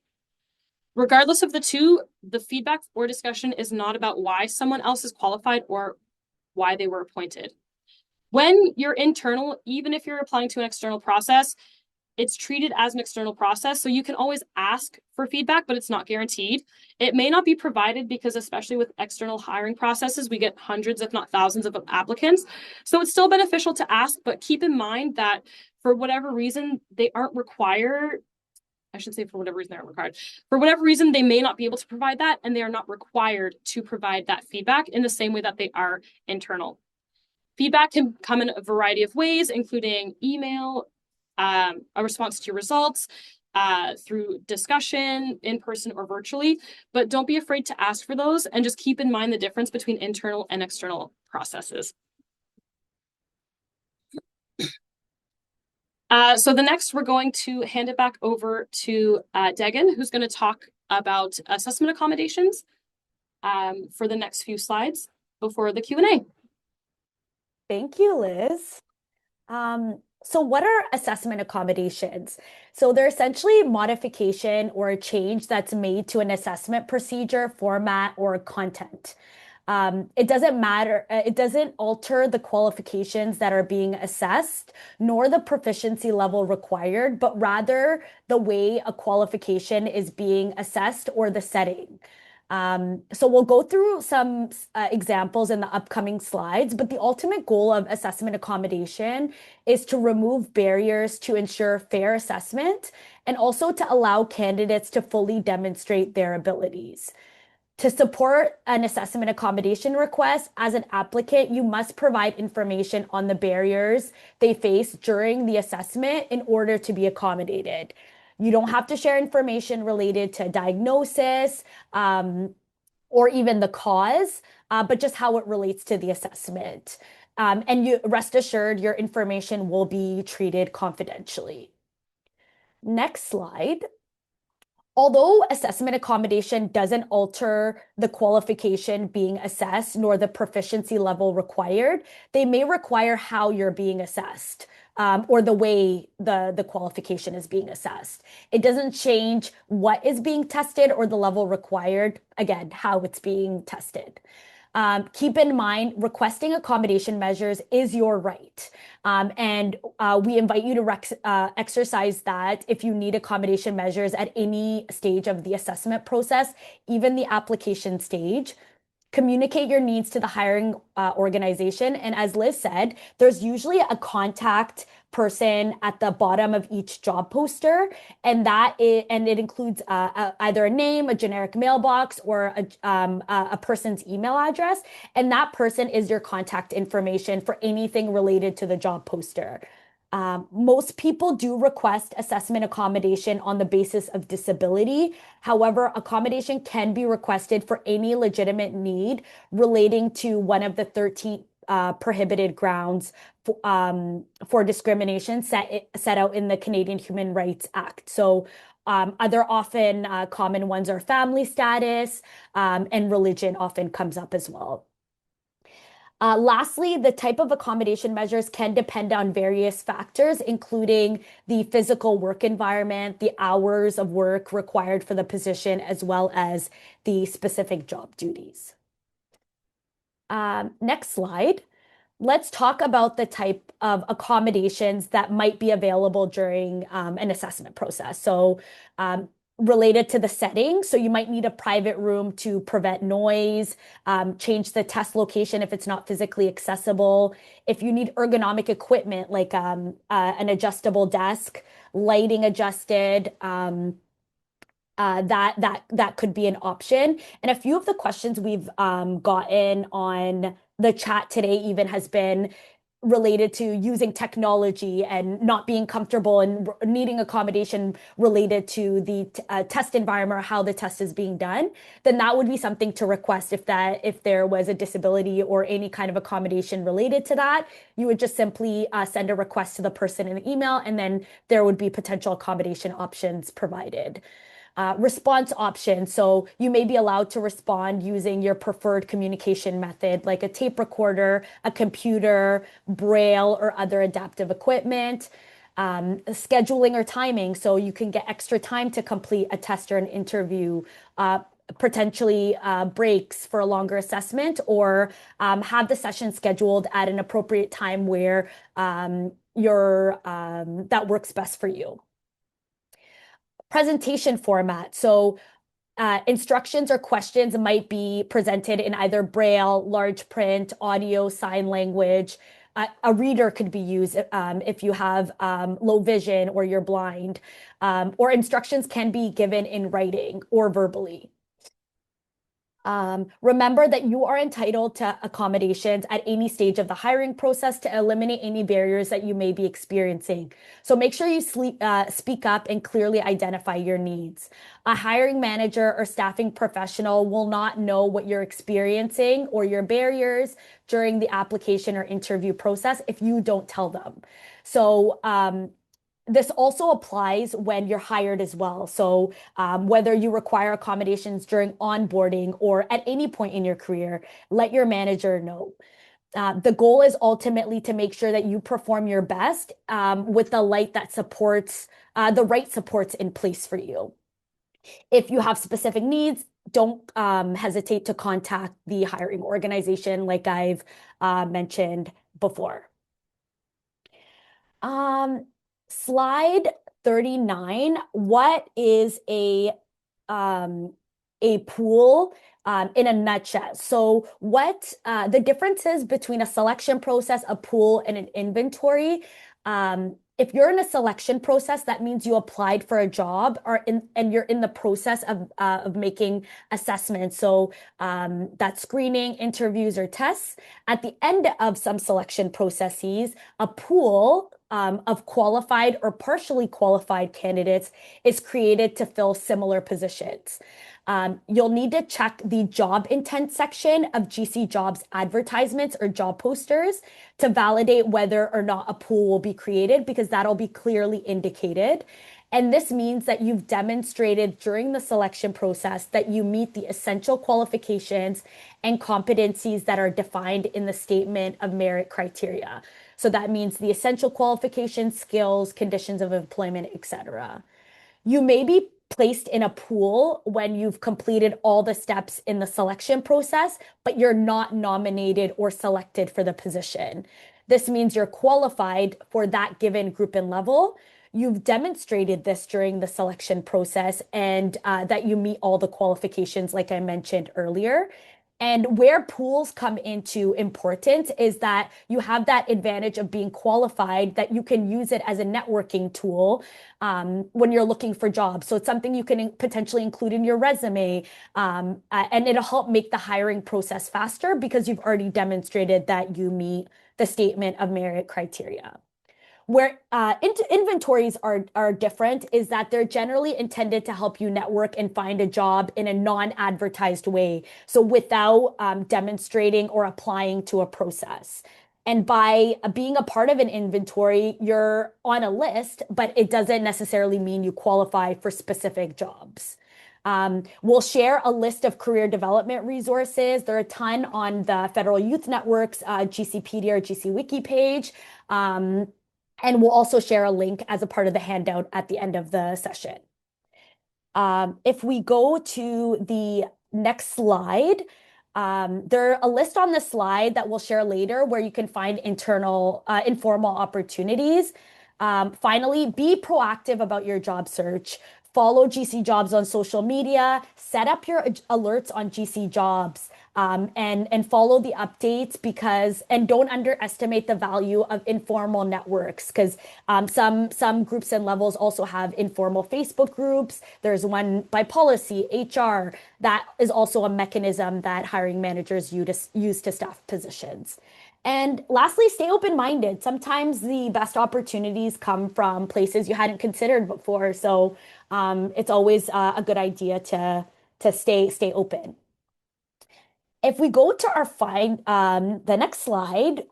Regardless of the two, the feedback or discussion is not about why someone else is qualified or why they were appointed. When you're internal, even if you're applying to an external process, it's treated as an external process. So you can always ask for feedback, but it's not guaranteed. It may not be provided because, especially with external hiring processes, we get hundreds, if not thousands of applicants. So it's still beneficial to ask, but keep in mind that for whatever reason, they aren't required. I should say for whatever reason they aren't required. For whatever reason, they may not be able to provide that, and they are not required to provide that feedback in the same way that they are internal. Feedback can come in a variety of ways, including email, a response to your results, through discussion, in person or virtually, but don't be afraid to ask for those and just keep in mind the difference between internal and external processes. So the next, we're going to hand it back over to Degan, who's going to talk about assessment accommodations for the next few slides before the Q&A. Thank you, Liz. So what are assessment accommodations? So they're essentially modification or a change that's made to an assessment procedure, format, or content. It doesn't matter, it doesn't alter the qualifications that are being assessed, nor the proficiency level required, but rather the way a qualification is being assessed or the setting. So we'll go through some examples in the upcoming slides, but the ultimate goal of assessment accommodation is to remove barriers to ensure fair assessment and also to allow candidates to fully demonstrate their abilities. To support an assessment accommodation request, as an applicant, you must provide information on the barriers they face during the assessment in order to be accommodated. You don't have to share information related to diagnosis, or even the cause, but just how it relates to the assessment. And you rest assured your information will be treated confidentially. Next slide. Although assessment accommodation doesn't alter the qualification being assessed nor the proficiency level required, they may require how you're being assessed, or the way the qualification is being assessed. It doesn't change what is being tested or the level required, again, how it's being tested. Keep in mind, requesting accommodation measures is your right. And we invite you to exercise that if you need accommodation measures at any stage of the assessment process, even the application stage. Communicate your needs to the hiring organization. And as Liz said, there's usually a contact person at the bottom of each job poster, and it includes either a name, a generic mailbox, or a person's email address, and that person is your contact information for anything related to the job poster. Most people do request assessment accommodation on the basis of disability. However, accommodation can be requested for any legitimate need relating to one of the 13 prohibited grounds for discrimination set out in the Canadian Human Rights Act. So other often common ones are family status, and religion often comes up as well. Lastly, the type of accommodation measures can depend on various factors, including the physical work environment, the hours of work required for the position, as well as the specific job duties. Next slide. Let's talk about the type of accommodations that might be available during an assessment process. So related to the setting. So you might need a private room to prevent noise, change the test location if it's not physically accessible. If you need ergonomic equipment like an adjustable desk, lighting adjusted, that could be an option. And a few of the questions we've gotten on the chat today even has been related to using technology and not being comfortable and needing accommodation related to the test environment or how the test is being done. Then that would be something to request if there was a disability or any kind of accommodation related to that. You would just simply send a request to the person in the email, and then there would be potential accommodation options provided. Response option. So you may be allowed to respond using your preferred communication method, like a tape recorder, a computer, braille, or other adaptive equipment. Scheduling or timing. So you can get extra time to complete a test or an interview. Potentially breaks for a longer assessment, or have the session scheduled at an appropriate time where that works best for you. Presentation format. So instructions or questions might be presented in either braille, large print, audio, sign language. A reader could be used if you have low vision or you're blind, or instructions can be given in writing or verbally. Remember that you are entitled to accommodations at any stage of the hiring process to eliminate any barriers that you may be experiencing. So make sure you speak up and clearly identify your needs. A hiring manager or staffing professional will not know what you're experiencing or your barriers during the application or interview process if you don't tell them. So, this also applies when you're hired as well. So, whether you require accommodations during onboarding or at any point in your career, let your manager know. The goal is ultimately to make sure that you perform your best with the light that supports the right supports in place for you. If you have specific needs, don't hesitate to contact the hiring organization, like I've mentioned before. Um, Slide 39, what is um a pool in a nutshell? So what the differences between a selection process, a pool, and an inventory. If you're in a selection process, that means you applied for a job and you're in the process of making assessments. So that's screening, interviews, or tests. At the end of some selection processes, a pool of qualified or partially qualified candidates is created to fill similar positions. You'll need to check the job intent section of GC Jobs advertisements or job posters to validate whether or not a pool will be created, because that'll be clearly indicated. And this means that you've demonstrated during the selection process that you meet the essential qualifications and competencies that are defined in the statement of merit criteria. So that means the essential qualifications, skills, conditions of employment, etc. You may be placed in a pool when you've completed all the steps in the selection process, but you're not nominated or selected for the position. This means you're qualified for that given group and level. You've demonstrated this during the selection process, and that you meet all the qualifications, like I mentioned earlier. And where pools come into importance is that you have that advantage of being qualified, that you can use it as a networking tool when you're looking for jobs. So it's something you can potentially include in your resume, and it'll help make the hiring process faster because you've already demonstrated that you meet the statement of merit criteria. Where inventories are different is that they're generally intended to help you network and find a job in a non-advertised way, so without demonstrating or applying to a process. And by being a part of an inventory, you're on a list, but it doesn't necessarily mean you qualify for specific jobs. We'll share a list of career development resources. There are a ton on the Federal Youth Network's GCpedia or GC Wiki page. And we'll also share a link as a part of the handout at the end of the session. If we go to the next slide, there are a list on the slide that we'll share later where you can find informal opportunities. Finally, be proactive about your job search. Follow GC Jobs on social media, set up your alerts on GC Jobs, and follow the updates and don't underestimate the value of informal networks because some groups and levels also have informal Facebook groups. There's one by policy, HR, that is also a mechanism that hiring managers use to staff positions. And lastly, stay open-minded. Sometimes the best opportunities come from places you hadn't considered before. So it's always a good idea to stay open. If we go to our the next slide,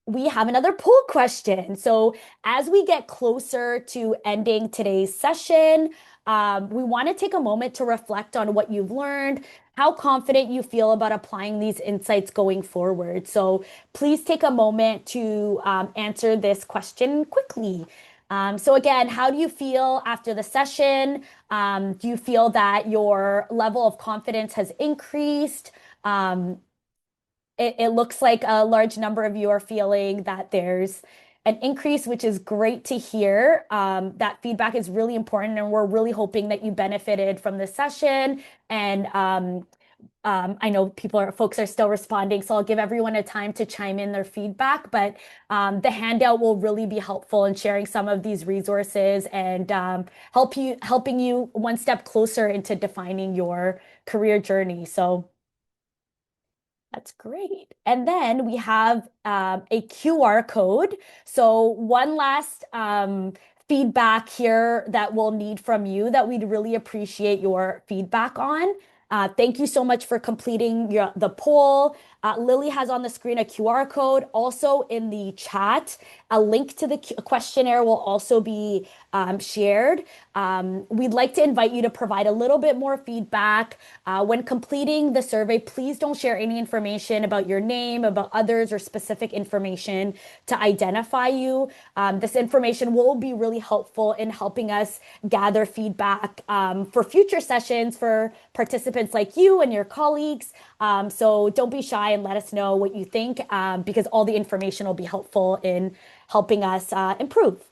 we have another poll question. So as we get closer to ending today's session, we want to take a moment to reflect on what you've learned, how confident you feel about applying these insights going forward. So please take a moment to answer this question quickly. So again, how do you feel after the session? Do you feel that your level of confidence has increased? Um, it looks like a large number of you are feeling that there's an increase, which is great to hear. That feedback is really important, and we're really hoping that you benefited from this session. And I know folks are still responding, so I'll give everyone a time to chime in their feedback. But the handout will really be helpful in sharing some of these resources and helping you one step closer into defining your career journey. So. That's great. And then we have a QR code. So one last feedback here that we'll need from you that we'd really appreciate your feedback on. Thank you so much for completing the poll. Lily has on the screen a QR code. Also in the chat, a link to the questionnaire will also be shared. We'd like to invite you to provide a little bit more feedback. When completing the survey, please don't share any information about your name, about others, or specific information to identify you. This information will be really helpful in helping us gather feedback for future sessions for participants like you and your colleagues. So don't be shy and let us know what you think because all the information will be helpful in helping us improve.